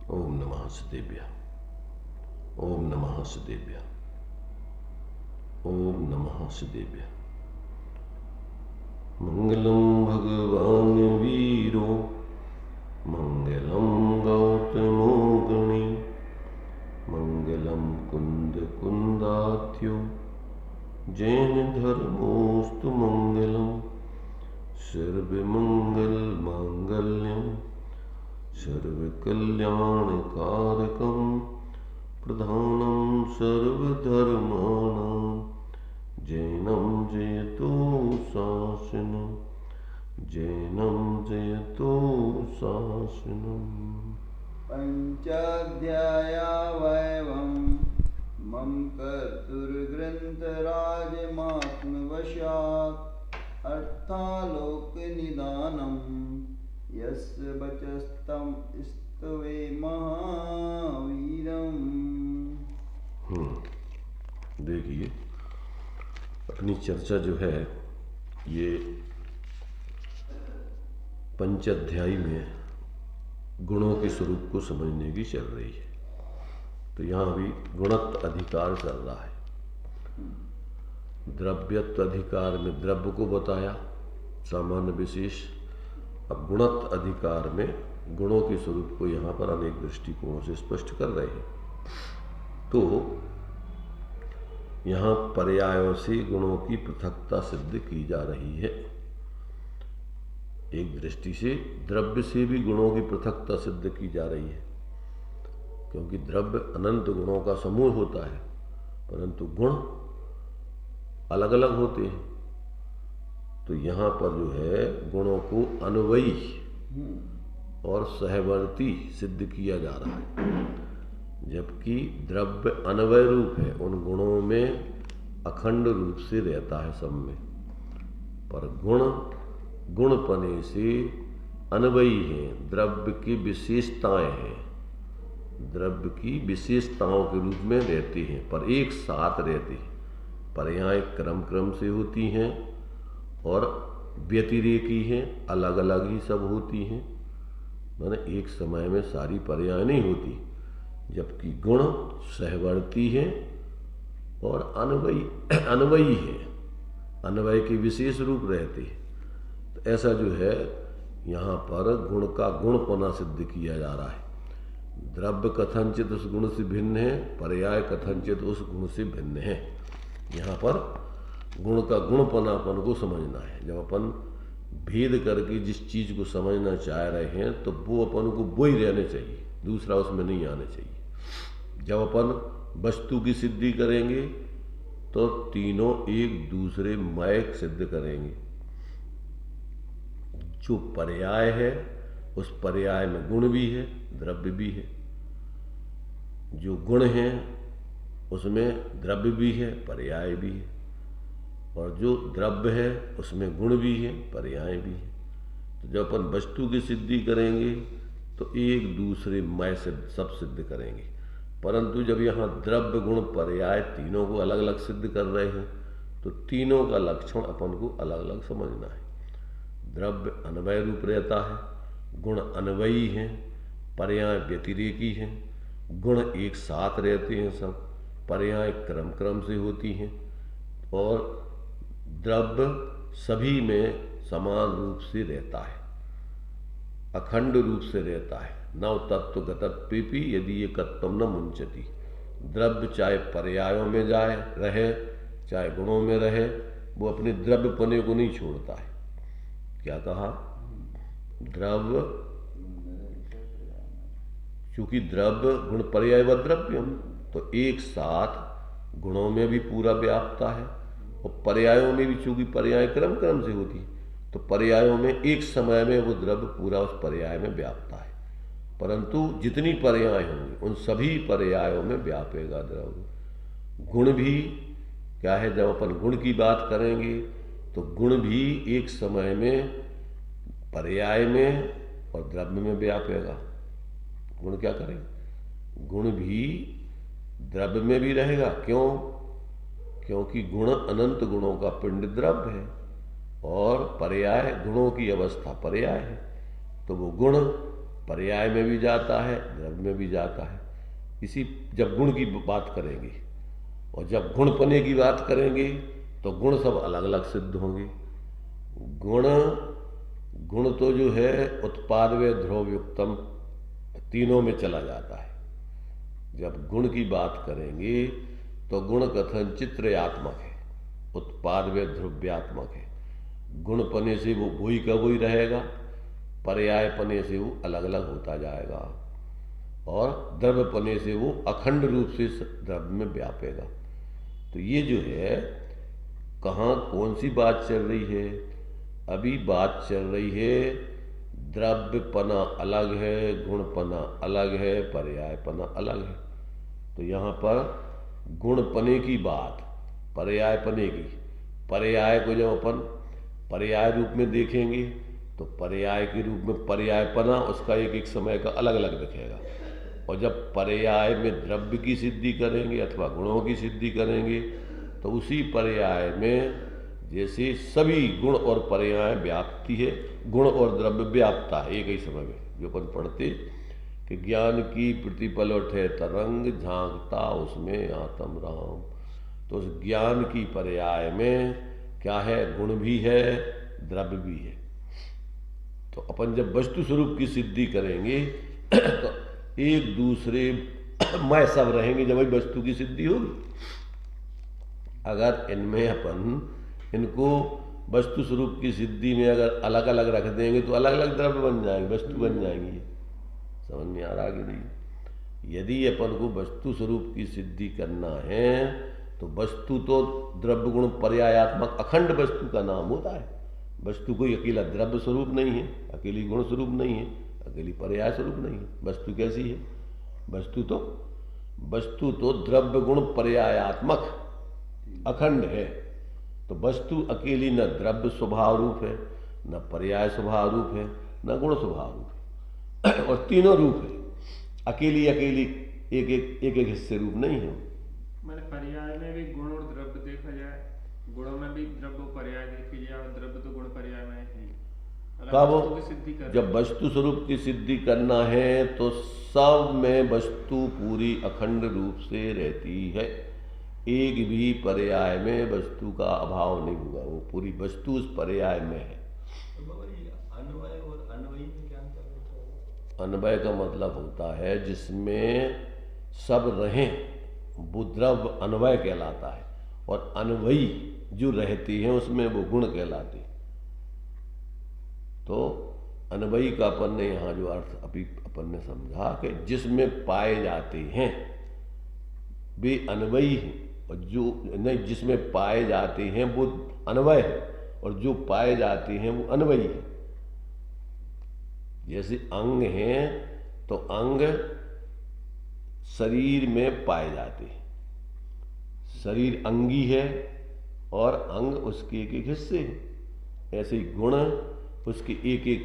ओम नमः सदेव्या। ओम नमः सदेव्या। ओम नमः सदेव्या। मंगलम भगवान वीरो मंगलम गौतमो गणे मंगलम कुंद कुंदात्यो जैन धर्मोस्तु मंगलम सर्वमंगल मांगल्यम सर्वकल्याणकारकं प्रधानं सर्वधर्माणां जैनं जयतो शासनं जैनं जयतो शासनम्। पंचाध्याया वैवं मम कर्तुर्ग्रन्थराजमात्मवशात् अर्थालोकनिदानम् यस्य वचस्तं स्तवे महावीरम्। देखिए, अपनी चर्चा जो है ये पंचाध्यायी में गुणों के स्वरूप को समझने की चल रही है। तो यहाँ अभी गुणत्व अधिकार चल रहा है। द्रव्यत्व अधिकार में द्रव्य को बताया, सामान्य विशेष। अब गुणत्व अधिकार में गुणों के स्वरूप को यहाँ पर अनेक दृष्टिकोणों से स्पष्ट कर रहे हैं। तो यहाँ पर्यायों से गुणों की पृथकता सिद्ध की जा रही है। एक दृष्टि से द्रव्य से भी गुणों की पृथकता सिद्ध की जा रही है, क्योंकि द्रव्य अनंत गुणों का समूह होता है, परंतु गुण अलग अलग होते हैं। तो यहाँ पर जो है गुणों को अन्वयी और सहवर्ती सिद्ध किया जा रहा है, जबकि द्रव्य अन्वय रूप है, उन गुणों में अखंड रूप से रहता है सब में। पर गुण गुणपने से अन्वयी हैं, द्रव्य की विशेषताएं हैं, द्रव्य की विशेषताओं के रूप में रहते हैं, पर एक साथ रहते हैं। पर यहाँ एक क्रम क्रम से होती हैं और व्यतिरेकी हैं, अलग अलग ही सब होती हैं। माने एक समय में सारी पर्याय नहीं होती, जबकि गुण सहवर्ती हैं और अन्वयी हैं, अन्वय के विशेष रूप रहते हैं। तो ऐसा जो है यहाँ पर गुण का गुणपना सिद्ध किया जा रहा है। द्रव्य कथनचित उस गुण से भिन्न है, पर्याय कथनचित उस गुण से भिन्न है। यहाँ पर गुण का गुणपनापन को समझना है। जब अपन भेद करके जिस चीज को समझना चाह रहे हैं तो वो अपन को वो ही रहने चाहिए, दूसरा उसमें नहीं आना चाहिए। जब अपन वस्तु की सिद्धि करेंगे तो तीनों एक दूसरे मय सिद्ध करेंगे। जो पर्याय है उस पर्याय में गुण भी है, द्रव्य भी है। जो गुण है उसमें द्रव्य भी है, पर्याय भी है। और जो द्रव्य है उसमें गुण भी है, पर्याय भी है। तो जब अपन वस्तु की सिद्धि करेंगे तो एक दूसरे मय से सब सिद्ध करेंगे। परंतु जब यहाँ द्रव्य गुण पर्याय तीनों को अलग अलग सिद्ध कर रहे हैं तो तीनों का लक्षण अपन को अलग अलग समझना है। द्रव्य अन्वय रूप रहता है, गुण अन्वयी हैं, पर्याय व्यतिरेकी हैं। गुण एक साथ रहते हैं सब, पर्याय क्रम क्रम से होती हैं, और द्रव्य सभी में समान रूप से रहता है, अखंड रूप से रहता है। नव तत्व गतत्वेपि यदि ये कत्वम न मुंचति। द्रव्य चाहे पर्यायों में जाए रहे, चाहे गुणों में रहे, वो अपने द्रव्यपने को नहीं छोड़ता है। क्या कहा? द्रव्य, क्योंकि द्रव्य गुण पर्याय व द्रव्यम, तो एक साथ गुणों में भी पूरा व्यापता है और पर्यायों में भी, चूंकि पर्याय क्रम क्रम से होती है तो पर्यायों में एक समय में वो द्रव्य पूरा उस पर्याय में व्यापता है। परंतु जितनी पर्याय होंगी उन सभी पर्यायों में व्यापेगा द्रव्य। गुण भी क्या है, जब अपन गुण की बात करेंगे तो गुण भी एक समय में पर्याय में और द्रव्य में व्यापेगा। गुण क्या करेगा? गुण भी द्रव्य में भी रहेगा। क्यों? क्योंकि गुण अनंत गुणों का पिंड द्रव्य है और पर्याय गुणों की अवस्था पर्याय है। तो वो गुण पर्याय में भी जाता है, द्रव्य में भी जाता है। इसी जब गुण की बात करेंगे और जब गुणपने की बात करेंगे तो गुण सब अलग अलग सिद्ध होंगे। गुण तो जो है उत्पाद व ध्रुवयुक्तम तीनों में चला जाता है। जब गुण की बात करेंगे तो गुण कथन चित्रयात्मक है, उत्पाद व ध्रुव्यात्मक है। गुण पने से वो वही का वही रहेगा, पर्याय पने से वो अलग अलग होता जाएगा, और द्रव्य पने से वो अखंड रूप से द्रव्य में व्यापेगा। तो ये जो है कहाँ कौन सी बात चल रही है? अभी बात चल रही है द्रव्यपना अलग है, गुणपना अलग है, पर्यायपना अलग है। तो यहाँ पर गुणपने की बात, पर्यायपने की, पर्याय को जब अपन पर्याय रूप में देखेंगे तो पर्याय के रूप में पर्यायपना उसका एक एक समय का अलग अलग दिखेगा। और जब पर्याय में द्रव्य की सिद्धि करेंगे अथवा गुणों की सिद्धि करेंगे तो उसी पर्याय में जैसे सभी गुण और पर्याय व्याप्ति है, गुण और द्रव्य व्यापता है एक ही समय में। जो अपन पढ़ते कि ज्ञान की प्रतिपल उठे तरंग, झांकता उसमें आत्म राम। तो उस ज्ञान की पर्याय में क्या है? गुण भी है, द्रव्य भी है। तो अपन जब वस्तु स्वरूप की सिद्धि करेंगे तो एक दूसरे में सब रहेंगे जब वही वस्तु की सिद्धि होगी। अगर इनमें अपन इनको वस्तु स्वरूप की सिद्धि में अगर अलग अलग रख देंगे तो अलग अलग द्रव्य बन जाएंगे, वस्तु बन जाएंगी। समझ में आ रहा कि नहीं? यदि अपन को वस्तु स्वरूप की सिद्धि करना है तो वस्तु तो द्रव्य गुण पर्यायात्मक अखंड वस्तु का नाम होता है। वस्तु कोई अकेला द्रव्य स्वरूप नहीं है, अकेली गुण स्वरूप नहीं है, अकेली पर्याय स्वरूप नहीं है। वस्तु कैसी है? वस्तु तो द्रव्य गुण पर्यायात्मक अखंड है। तो वस्तु अकेली न द्रव्य स्वभाव रूप है, न पर्याय स्वभाव रूप है, न गुण स्वभाव रूप है, और तीनों रूप है। अकेली अकेली एक हिस्से रूप नहीं है। मैंने पर्याय में भी गुण और द्रव्य देखा जाए, गुणों में भी द्रव्य पर्याय देखी जाए, और द्रव्य तो गुण पर्याय में है। कब? जब वस्तु स्वरूप की सिद्धि करना है तो सब में वस्तु पूरी अखंड रूप से रहती है। एक भी पर्याय में वस्तु का अभाव नहीं होगा, वो पूरी वस्तु उस पर्याय में है। अन्वय और अन्वयी में क्या अंतर होता है? अन्वय का मतलब होता है जिसमें सब रहें, वो द्रव्य अन्वय कहलाता है, और अन्वयी जो रहती हैं उसमें वो गुण कहलाती। तो अन्वयी का अपन ने यहाँ जो अर्थ अभी अपन ने समझा कि जिसमें पाए जाते हैं वे अन्वयी हैं, और जो नहीं जिसमें पाए जाते हैं वो अन्वय है, और जो पाए जाते हैं वो अन्वयी है। जैसे अंग हैं तो अंग शरीर में पाए जाते हैं, शरीर अंगी है और अंग उसके एक एक हिस्से हैं। ऐसे ही गुण उसके एक एक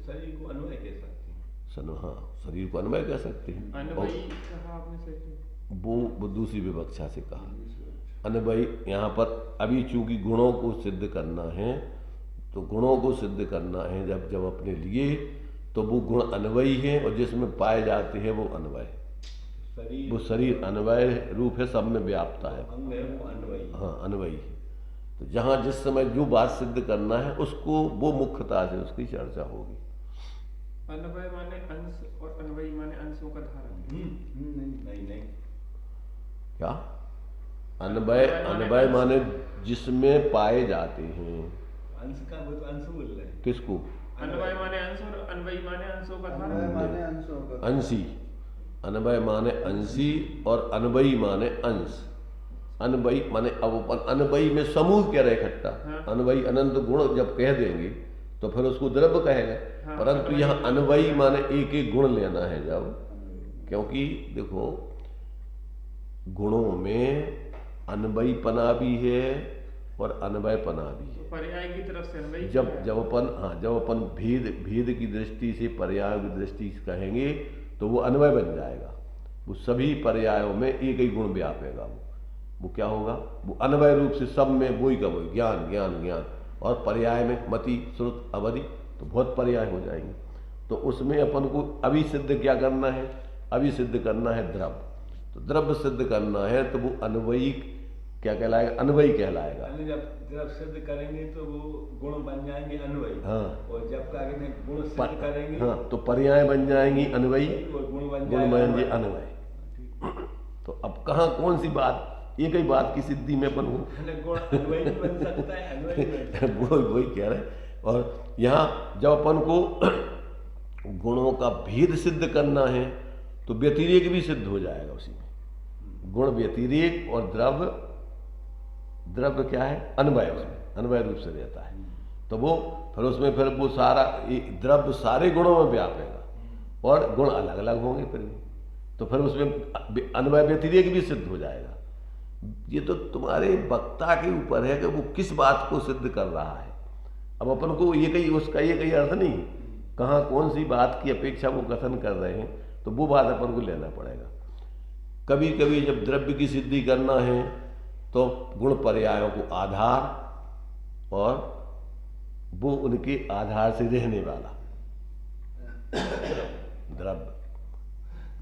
शरीर को अन्वय कह सकते हैं। हाँ, शरीर को अन्वय कह सकते हैं। अन्वयी कहा आपने सही? वो दूसरी विवक्षा से कहा अन्वयी। यहाँ पर अभी चूंकि गुणों को सिद्ध करना है, तो गुणों को सिद्ध करना है जब अपने लिए, तो वो गुण अन्वयी है, और जिसमें पाए जाते हैं वो अन्वय। वो शरीर अन्वय रूप है, सब में व्यापता है। अंग है वो अन्वयी। हाँ, अन्वयी है। तो जहाँ जिस समय जो बात सिद्ध करना है उसको वो मुख्यता से उसकी चर्चा होगी। अन्वय माने अंश और अन्वयी माने अंशों का धारण। नहीं क्या? अन्वय माने जिसमें पाए जाते हैं। अंश का वो तो अंश बोल रहे हैं। किसको? अन्वय माने अंश और अन्वयी माने अंशों का धारण। माने अंशों का। अंशी। अन्वय माने अंशी और अन्वयी माने अंश। अन्वयी माने अब अन्वयी में समूह क्या रहे इकट्ठा। अन्वयी अनंत गुण जब कह देंगे तो फिर उसको द्रव्य कहेगा। परंतु यहाँ अन्वयी माने एक एक गुण लेना है जब, क्योंकि देखो गुणों में अन्वयीपना भी है और अन्वयपना भी है। पर्याय की तरफ से अन्वयी जब अपन भेद की दृष्टि से पर्याय की दृष्टि से कहेंगे तो वो अन्वय बन जाएगा। वो सभी पर्यायों में एक ही गुण व्यापेगा। वो क्या होगा? वो अन्वय रूप से सब में वही का वही, ज्ञान ज्ञान ज्ञान। और पर्याय में मति श्रुत अवधि, तो बहुत पर्याय हो जाएंगे। तो उसमें अपन को अभी सिद्ध क्या करना है, अभी सिद्ध करना है द्रव्य। तो द्रव्य सिद्ध करना है तो वो अन्वयी क्या कहलाएगा, अन्वयी कहलाएगा। जब सिद्ध करेंगे तो वो गुण बन जाएंगे अन्वयी। हाँ, और जब आगे में गुण सिद्ध करेंगे हाँ तो पर्याय बन जाएंगी अन्वयी, और गुण बन जाएंगे अन्वय। तो अब कहाँ कौन सी बात, एक ही बात की सिद्धि में अपन गुण अन्वयी बन सकता है, अन्वयी वही कह रहे हैं। और यहाँ जब अपन को गुणों का भेद सिद्ध करना है तो व्यतिरेक भी सिद्ध हो जाएगा उसी में। गुण व्यतिरेक और द्रव्य, द्रव्य क्या है, अन्वय, उसमें अन्वय रूप से रहता है। तो वो फिर वो सारा द्रव्य सारे गुणों में व्यापेगा और गुण अलग अलग होंगे फिर भी, तो फिर उसमें अन्वय व्यतिरेक भी सिद्ध हो जाएगा। ये तो तुम्हारे वक्ता के ऊपर है कि वो किस बात को सिद्ध कर रहा है। अब अपन को ये कहीं उसका ये कहीं अर्थ नहीं, कहाँ कौन सी बात की अपेक्षा वो कथन कर रहे हैं, तो वो बात अपन को लेना पड़ेगा। कभी कभी जब द्रव्य की सिद्धि करना है तो गुण पर्यायों को आधार और वो उनके आधार से रहने वाला द्रव्य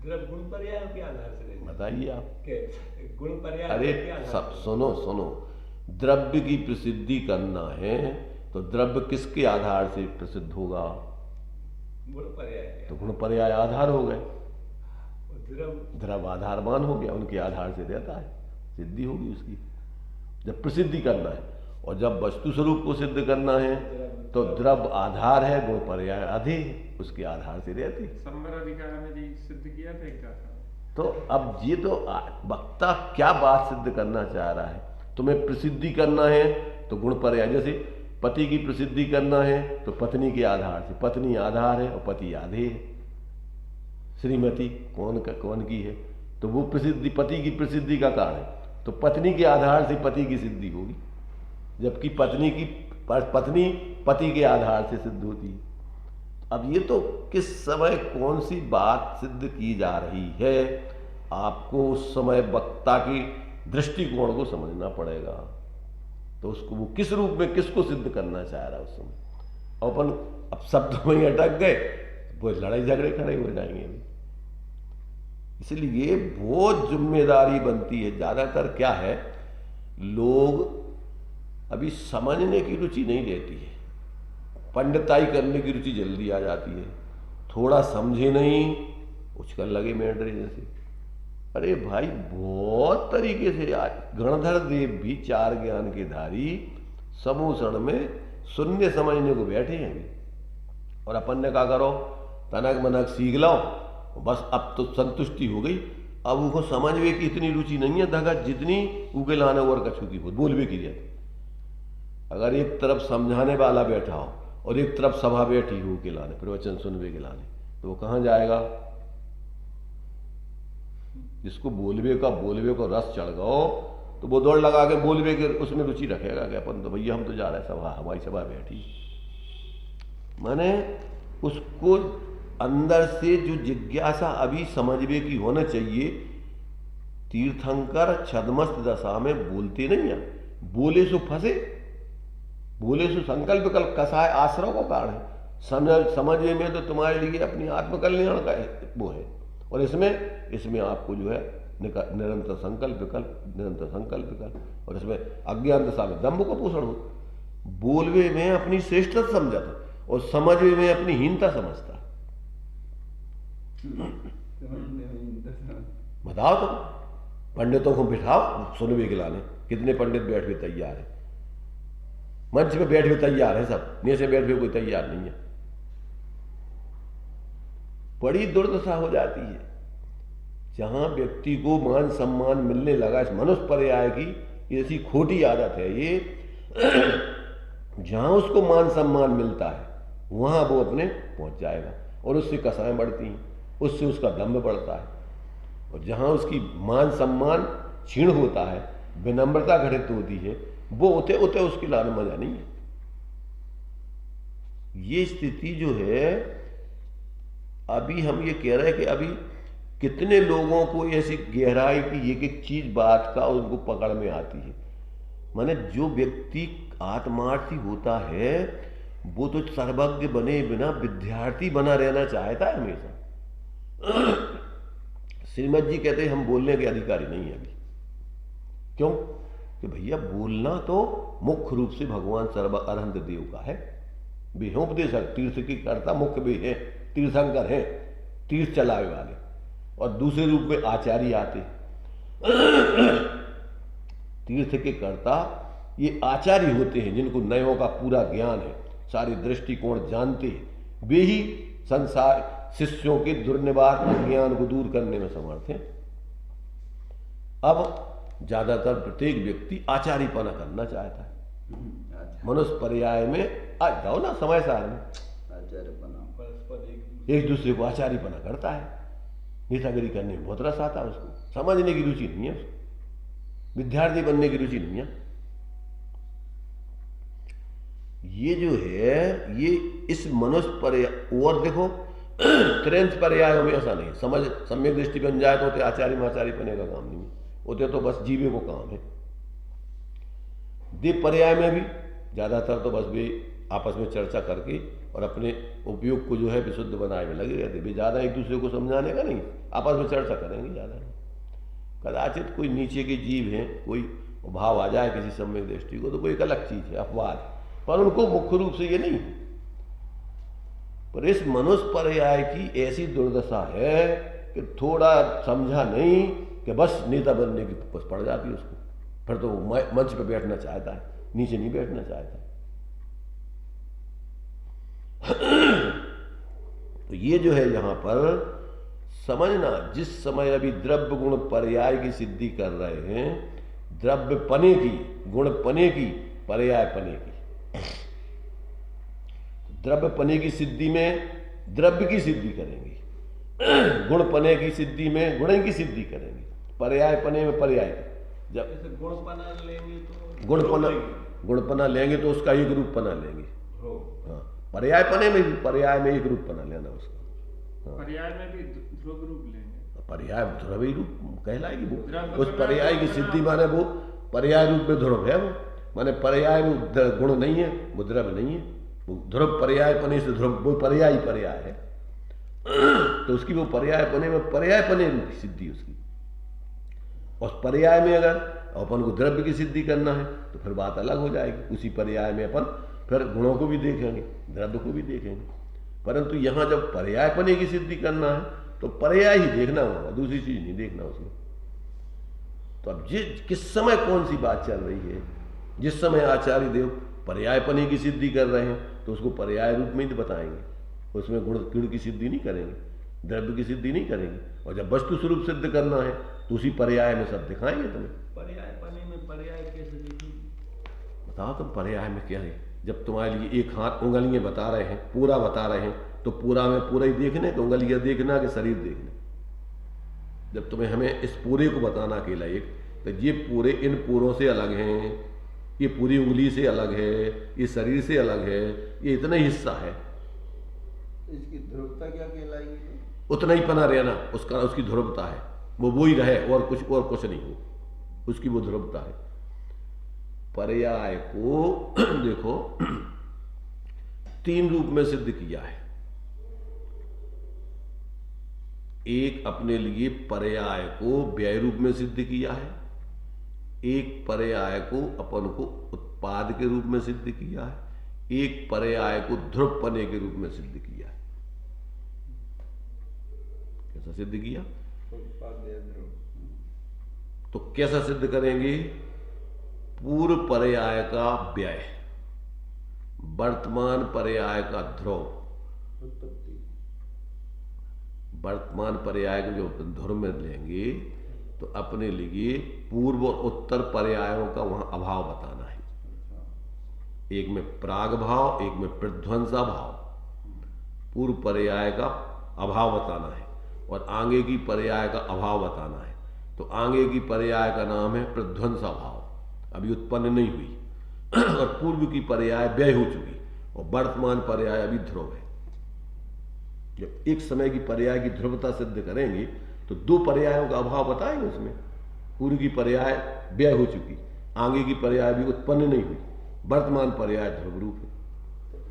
गुण पर्याय के आधार से बताइए आप। गुण पर्याय अरे सब सुनो, द्रव्य की प्रसिद्धि करना है तो द्रव्य किसके आधार से प्रसिद्ध होगा, गुण पर्याय। तो गुण पर्याय आधार हो गए, द्रव्य आधारमान हो गया, उनके आधार से रहता है, सिद्धि होगी उसकी जब प्रसिद्धि करना है। और जब वस्तु स्वरूप को सिद्ध करना है तो द्रव्य आधार है, गुण पर्याय आधे उसके आधार से रहते। संवर अधिकार में जी सिद्ध किया था क्या था। तो अब ये तो वक्ता क्या बात सिद्ध करना चाह रहा है। तुम्हें प्रसिद्धि करना है तो गुण पर्याय, जैसे पति की प्रसिद्धि करना है तो पत्नी के आधार से, पत्नी आधार है और पति आधे है। श्रीमती कौन की है, तो वो प्रसिद्धि पति की प्रसिद्धि का कारण है, तो पत्नी के आधार से पति की सिद्धि होगी, जबकि पत्नी पति के आधार से सिद्ध होती है। अब ये तो किस समय कौन सी बात सिद्ध की जा रही है, आपको उस समय वक्ता की दृष्टिकोण को समझना पड़ेगा। तो उसको वो किस रूप में किसको सिद्ध करना चाह रहा है उस समय। अपन अब शब्दों में अटक गए, वो लड़ाई झगड़े खड़े हो जाएंगे। इसलिए बहुत जिम्मेदारी बनती है। ज्यादातर क्या है, लोग अभी समझने की रुचि नहीं रहती है, पंडिताई करने की रुचि जल्दी आ जाती है। थोड़ा समझे नहीं, उछकन लगे मेंढरे जैसे। अरे भाई बहुत तरीके से आज गणधर देव भी चार ज्ञान के धारी समूषण में शून्य समझने को बैठे हैं अभी। और अपन ने क्या करो, तनक मनक सीख लो, बस अब तो संतुष्टि हो गई। अब उनको समझवे की इतनी रुचि नहीं है धगा जितनी उके लाने और कछू की हो बोलवे की जाती। अगर एक तरफ समझाने वाला बैठा हो और एक तरफ सभा बैठी हो के लाने, प्रवचन सुनवे के लाने, तो वो कहाँ जाएगा। जिसको बोलवे का रस चढ़ गओ तो वो दौड़ लगा के बोलवे के उसमें रुचि रखेगा कि अपन तो भैया हम तो जा रहे हैं सभा, हमारी सभा बैठी। माने उसको अंदर से जो जिज्ञासा अभी समझवे की होना चाहिए। तीर्थंकर छदमस्त दशा में बोलते नहीं है, बोले सो फंसे, बोले सो संकल्प कल कसाय आश्रय को कारण है। समझने में तो तुम्हारे लिए अपनी आत्मकल्याण का वो है, और इसमें आपको जो है निरंतर संकल्प विकल्प, और इसमें अज्ञान दशा में दम्भ को पोषण हो। बोलवे में अपनी श्रेष्ठता समझता और समझवे में अपनी हीनता समझता। बताओ तुम पंडितों को बिठाओ सुनवे के लाने, कितने पंडित बैठ के तैयार है, मंच पे बैठ के तैयार है सब, नीचे बैठ के कोई तैयार नहीं है। बड़ी दुर्दशा हो जाती है जहां व्यक्ति को मान सम्मान मिलने लगा। इस मनुष्य पर्याय की ऐसी खोटी आदत है ये, जहां उसको मान सम्मान मिलता है वहां वो अपने पहुंच जाएगा, और उससे कसाएं बढ़ती हैं, उससे उसका दम्भ बढ़ता है। और जहां उसकी मान सम्मान क्षीण होता है, विनम्रता घटित होती है, वो उते उते उसके लाने मजा नहीं है। ये स्थिति जो है, अभी हम ये कह रहे हैं कि अभी कितने लोगों को ऐसी गहराई की एक एक चीज बात का उनको पकड़ में आती है। माने जो व्यक्ति आत्मार्थी होता है वो तो सर्वज्ञ बने बिना विद्यार्थी बना रहना चाहता है हमेशा। श्रीमद जी कहते हैं हम बोलने के अधिकारी नहीं है अभी। क्यों? कि भैया बोलना तो मुख्य रूप से भगवान सर्व अरहंत देव का है। वे हैं उपदेशक, तीर्थ की कर्ता मुख्य वे हैं, तीर्थंकर हैं, तीर्थ चलावे वाले। और दूसरे रूप में आचार्य आते। तीर्थ के कर्ता ये आचार्य होते हैं जिनको नयों का पूरा ज्ञान है, सारे दृष्टिकोण जानते हैं। वे ही संसार शिष्यों के दुर्निवार अज्ञान को दूर करने में समर्थ हैं। अब ज्यादातर प्रत्येक व्यक्ति आचार्यपना करना चाहता है। मनुष्य पर्याय में आ जाओ ना, समय सार में आचार्यपना परस्पर एक दूसरे को आचार्यपना करता है। नेतागिरी करने में बहुत रस आता है उसको, समझने की रुचि नहीं है उसको, विद्यार्थी बनने की रुचि नहीं है। ये जो है ये इस मनुष्य पर्याय, और देखो त्रिंश पर्यायों में ऐसा नहीं, समझ सम्यक दृष्टि बन जाए तो आचार्य माचार्य बने का काम नहीं, होते तो बस जीवे को काम है। दीप पर्याय में भी ज्यादातर तो बस वे आपस में चर्चा करके और अपने उपयोग को जो है विशुद्ध बनाए में लगे रहते। वे ज्यादा एक दूसरे को समझाने का नहीं, आपस में चर्चा करेंगे ज्यादा नहीं। कदाचित कोई नीचे के जीव हैं, कोई भाव आ जाए किसी सम्यक दृष्टि को तो कोई एक अलग चीज है, अपवाद, पर उनको मुख्य रूप से ये नहीं है। पर इस मनुष्य पर्याय की ऐसी दुर्दशा है कि थोड़ा समझा नहीं कि बस नेता बनने की बस पड़ जाती है उसको, फिर तो मंच पे बैठना चाहता है, नीचे नहीं बैठना चाहता। तो ये जो है यहां पर समझना, जिस समय अभी द्रव्य गुण पर्याय की सिद्धि कर रहे हैं, द्रव्य पने की, गुण पने की, पर्याय पने की। द्रव्य पने की सिद्धि में द्रव्य की सिद्धि करेंगे, गुण पने की सिद्धि में गुण की सिद्धि करेंगे, पर्याय पने में पर्याय की। जब ऐसे गुणपना लेंगे तो गुणपना लेंगे तो उसका एक रूप पना लेंगे। हाँ, पर्याय पने में भी पर्याय में एक रूप पना लेना उसका। हाँ। पर्याय में भी ध्रुव रूप लेंगे, पर्याय ध्रुव ही रूप कहलाएगी वो। उस पर्याय की सिद्धि माने वो पर्याय रूप में ध्रुव है, वो माने पर्याय में गुण नहीं है, वो द्रव्य नहीं है। वो ध्रुव पर्याय पने से ध्रुव, वो पर्याय पर्याय है। तो उसकी वो पर्याय पने में पर्याय पने की सिद्धि उसकी। उस पर्याय में अगर अपन को द्रव्य की सिद्धि करना है तो फिर बात अलग हो जाएगी। उसी पर्याय में अपन फिर गुणों को भी देखेंगे, द्रव्य को भी देखेंगे। परंतु यहां जब पर्याय पने की सिद्धि करना है तो पर्याय ही देखना होगा, दूसरी चीज नहीं देखना उसमें। तो अब किस समय कौन सी बात चल रही है, जिस समय आचार्य देव पर्याय पने की सिद्धि कर रहे हैं तो उसको पर्याय रूप में ही बताएंगे, उसमें गुण की सिद्धि नहीं करेंगे, द्रव्य की सिद्धि नहीं करेंगे। और जब वस्तु स्वरूप सिद्ध करना है तो उसी पर्याय में सब दिखाएंगे तुम्हें। पर्याय पने में पर्याय कैसे देखेंगे? बताओ तुम पर्याय में क्या है? जब तुम्हारे लिए एक हाथ उंगलियां बता रहे हैं, पूरा बता रहे हैं, तो पूरा में पूरा ही देखने कि उंगलियां देखना कि शरीर देखना। जब तुम्हें हमें इस पूरे को बताना अकेला एक, तो ये पूरे इन पूरों से अलग हैं, ये पूरी उंगली से अलग है, ये शरीर से अलग है, ये इतना ही हिस्सा है। इसकी ध्रुवता क्या कहलाएगी? उतना ही पना रहना उसका, उसकी ध्रुवता है, वो ही रहे और कुछ नहीं हो, उसकी वो ध्रुवता है। पर्याय को देखो तीन रूप में सिद्ध किया है। एक अपने लिए पर्याय को व्यय रूप में सिद्ध किया है, एक पर्याय को अपन को उत्पाद के रूप में सिद्ध किया है, एक पर्याय को ध्रुव पने के रूप में सिद्ध किया है। कैसा सिद्ध किया? तो कैसा सिद्ध करेंगे? पूर्व पर्याय का व्यय, वर्तमान पर्याय का ध्रुव, वर्तमान पर्याय को जो ध्रुव में लेंगे तो अपने लिए पूर्व और उत्तर पर्यायों का वहां अभाव बताना है। एक में प्राग भाव, एक में प्रध्वंसा भाव। पूर्व पर्याय का अभाव बताना है और आगे की पर्याय का अभाव बताना है। तो आगे की पर्याय का नाम है प्रध्वंसा भाव, अभी उत्पन्न नहीं हुई और पूर्व की पर्याय व्यय हो चुकी और वर्तमान पर्याय अभी ध्रुव है। जब एक समय की पर्याय की ध्रुवता सिद्ध करेंगे तो दो पर्यायों का अभाव बताएंगे उसमें। पूर्व की पर्याय व्यय हो चुकी, आगे की पर्याय भी उत्पन्न नहीं हुई, वर्तमान पर्याय ध्रुव रूप है।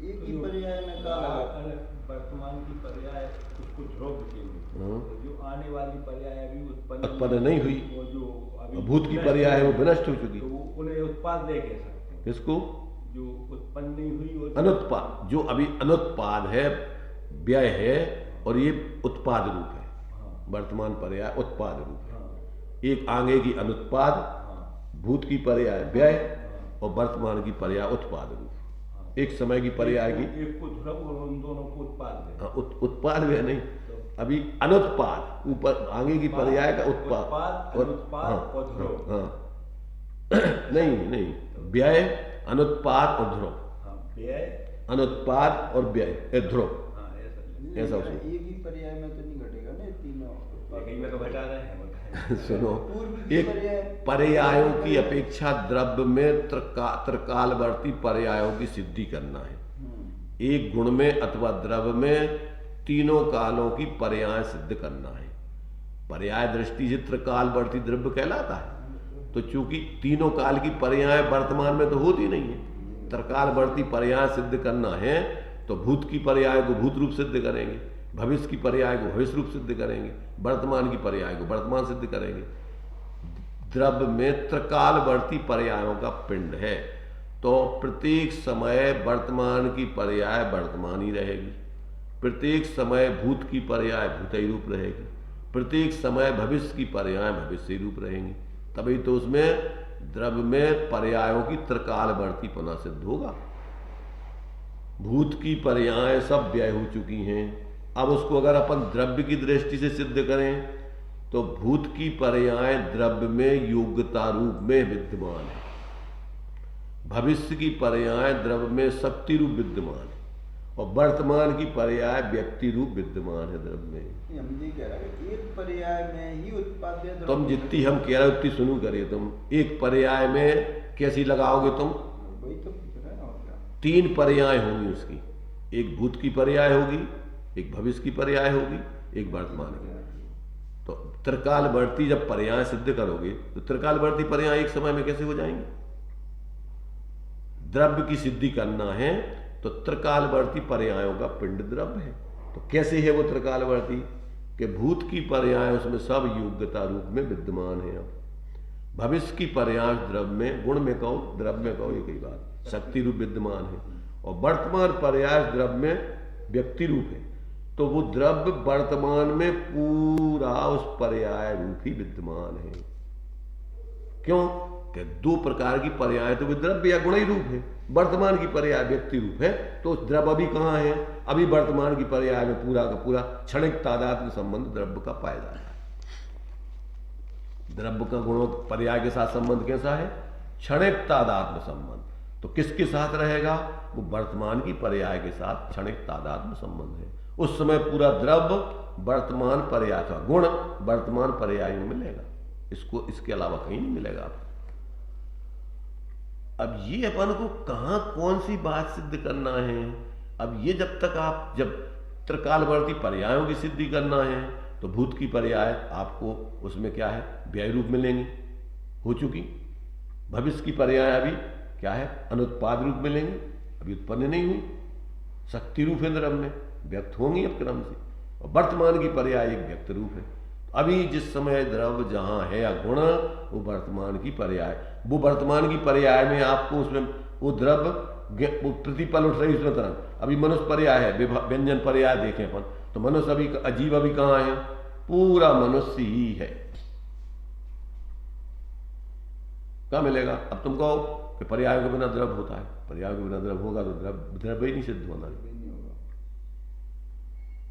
एक ही पर्याय में काल लगा। वर्तमान की पर्याय उसको ध्रुव के हाँ। तो जो आने वाली पर्याय अभी उत्पन्न नहीं हुई, वो जो अभी भूत की पर्याय है वो विनष्ट हो चुकी। तो वो उन्हें उत्पाद दे कह सकते हैं। किसको? जो उत्पन्न नहीं हुई वो अनुत्पाद, जो अभी अनुत्पाद है, व्यय है, और ये उत्पाद रूप है। हाँ, वर्तमान पर्याय उत्पाद रूप है। हाँ, एक आगे की अनुत्पाद, हाँ, भूत की पर्याय व्यय, हाँ, और वर्तमान की पर्याय उत्पाद रूप। हाँ। एक समय की पर्याय की एक को ध्रुव और उन दोनों को उत्पाद दे। हाँ, उत्पाद व्यय नहीं, अभी अनुत्पाद, ऊपर आगे की पर्याय का उत्पाद और अनुत्पाद हाँ, और ध्रुव। हाँ नहीं, व्यय, अनुत्पाद और ध्रुव। हाँ, व्यय, अनुत्पाद और व्यय ध्रुव। हाँ, लेकिन ऐसा उसमें। एक ही पर्याय में तो नहीं घटेगा ना, तीनों लेकिन में तो घटा रहे हैं बताएं। सुनो, पूर्व की एक पर्याय पर्यायों की अपेक्षा द्रव्य में त्रिकालवर्ती पर्यायों की सिद्धि करना है। एक गुण में अथवा द्रव्य में तीनों कालों की पर्याय सिद्ध करना है। पर्याय दृष्टि से त्रिकालवर्ती द्रव्य कहलाता है। तो चूंकि तीनों काल की पर्याय वर्तमान में तो होती नहीं है, त्रिकालवर्ती पर्याय सिद्ध करना है तो भूत की पर्याय को भूत रूप सिद्ध करेंगे, भविष्य की पर्याय को भविष्य रूप सिद्ध करेंगे, वर्तमान की पर्याय को वर्तमान सिद्ध करेंगे। द्रव्य में त्रिकालवर्ती पर्यायों का पिंड है, तो प्रत्येक समय वर्तमान की पर्याय वर्तमान ही रहेगी, प्रत्येक समय भूत की पर्याय भूत ही रूप रहेगी, प्रत्येक समय भविष्य की पर्याय भविष्य रूप रहेंगी। तभी तो उसमें द्रव्य में पर्यायों की त्रिकालवर्तीपना सिद्ध होगा। भूत की पर्याय सब व्यय हो चुकी हैं। अब उसको अगर अपन द्रव्य की दृष्टि से सिद्ध करें तो भूत की पर्याय द्रव्य में योग्यता रूप में विद्यमान है, भविष्य की पर्याय द्रव्य में शक्ति रूप विद्यमान है, और वर्तमान की पर्याय व्यक्ति रूप विद्यमान है द्रव्य में। हम ये कह रहे हैं कि एक पर्याय में ही उत्पाद्य द्रव्य। तुम जितनी हम कह रहे हो उतनी सुनू करिए। तुम एक पर्याय में कैसी लगाओगे तुम? वही तो पूछ रहे हैं और क्या। तीन पर्याय होंगी उसकी, एक भूत की पर्याय होगी, एक भविष्य की पर्याय होगी, एक वर्तमान की। तो त्रिकालवर्ती जब पर्याय सिद्ध करोगे तो त्रिकालवर्ती पर्याय एक समय में कैसे हो जाएंगे? द्रव्य की सिद्धि करना है तो त्रिकालवर्ती पर्यायों का पिंड द्रव्य है। तो कैसे है वो त्रिकालवर्ती? कि भूत की पर्याय उसमें सब योग्यता रूप में विद्यमान है। अब भविष्य की पर्याय द्रव्य में, गुण में कहो द्रव्य में कहो एक ही बात, शक्ति रूप विद्यमान है, और वर्तमान पर्याय द्रव्य में व्यक्ति रूप है। तो वो द्रव्य वर्तमान में पूरा उस पर्याय रूप ही विद्यमान है। क्यों? कि दो प्रकार की पर्याय तो द्रव्य या गुण ही रूप है, वर्तमान की पर्याय व्यक्ति रूप है। तो द्रव्य अभी कहाँ है? अभी वर्तमान की पर्याय में पूरा का पूरा क्षणिक तादात्म्य संबंध द्रव्य का पाया जा रहा है। द्रव्य का गुणों पर्याय के साथ संबंध कैसा है? क्षणिक तादात्म्य संबंध। तो किसके साथ रहेगा? वो वर्तमान की पर्याय के साथ क्षणिक तादात्म्य संबंध है। उस समय पूरा द्रव्य वर्तमान पर्याय का गुण वर्तमान पर्याय में मिलेगा, इसको इसके अलावा कहीं नहीं मिलेगा आपको। अब ये अपन को कहां कौन सी बात सिद्ध करना है? अब ये जब त्रिकालवर्ती पर्यायों की सिद्धि करना है तो भूत की पर्याय आपको उसमें क्या है? व्यय रूप मिलेंगे, हो चुकी। भविष्य की पर्याय अभी क्या है? अनुत्पाद रूप मिलेंगे, अभी उत्पन्न नहीं हुई। शक्ति रूप है द्रव्य में, व्यक्त होंगी अब क्रम से। और वर्तमान की पर्याय एक व्यक्त रूप है। अभी जिस समय द्रव्य जहां है या गुण, वो वर्तमान की पर्याय, वो वर्तमान की पर्याय में आपको उसमें वो द्रव्य वो प्रतिपल उठ रही उसमें तरह। अभी मनुष्य पर्याय है, व्यंजन पर्याय देखें अपन तो मनुष्य अभी अजीब अभी कहाँ है? पूरा मनुष्य ही है। क्या मिलेगा? अब तुम कहो कि पर्याय के बिना द्रव्य होता है, पर्याय के बिना द्रव्य होगा तो द्रव्य ही नहीं सिद्ध होना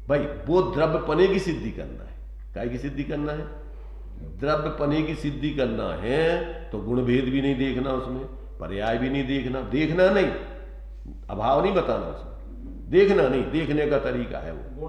भाई। वो द्रव्य पने की सिद्धि करना है। काय की सिद्धि करना है? द्रव्य पने की सिद्धि करना है तो गुण भेद भी नहीं देखना उसमें, पर्याय भी नहीं देखना, देखना नहीं, अभाव नहीं बताना उसमें, देखना नहीं, देखने का तरीका है वो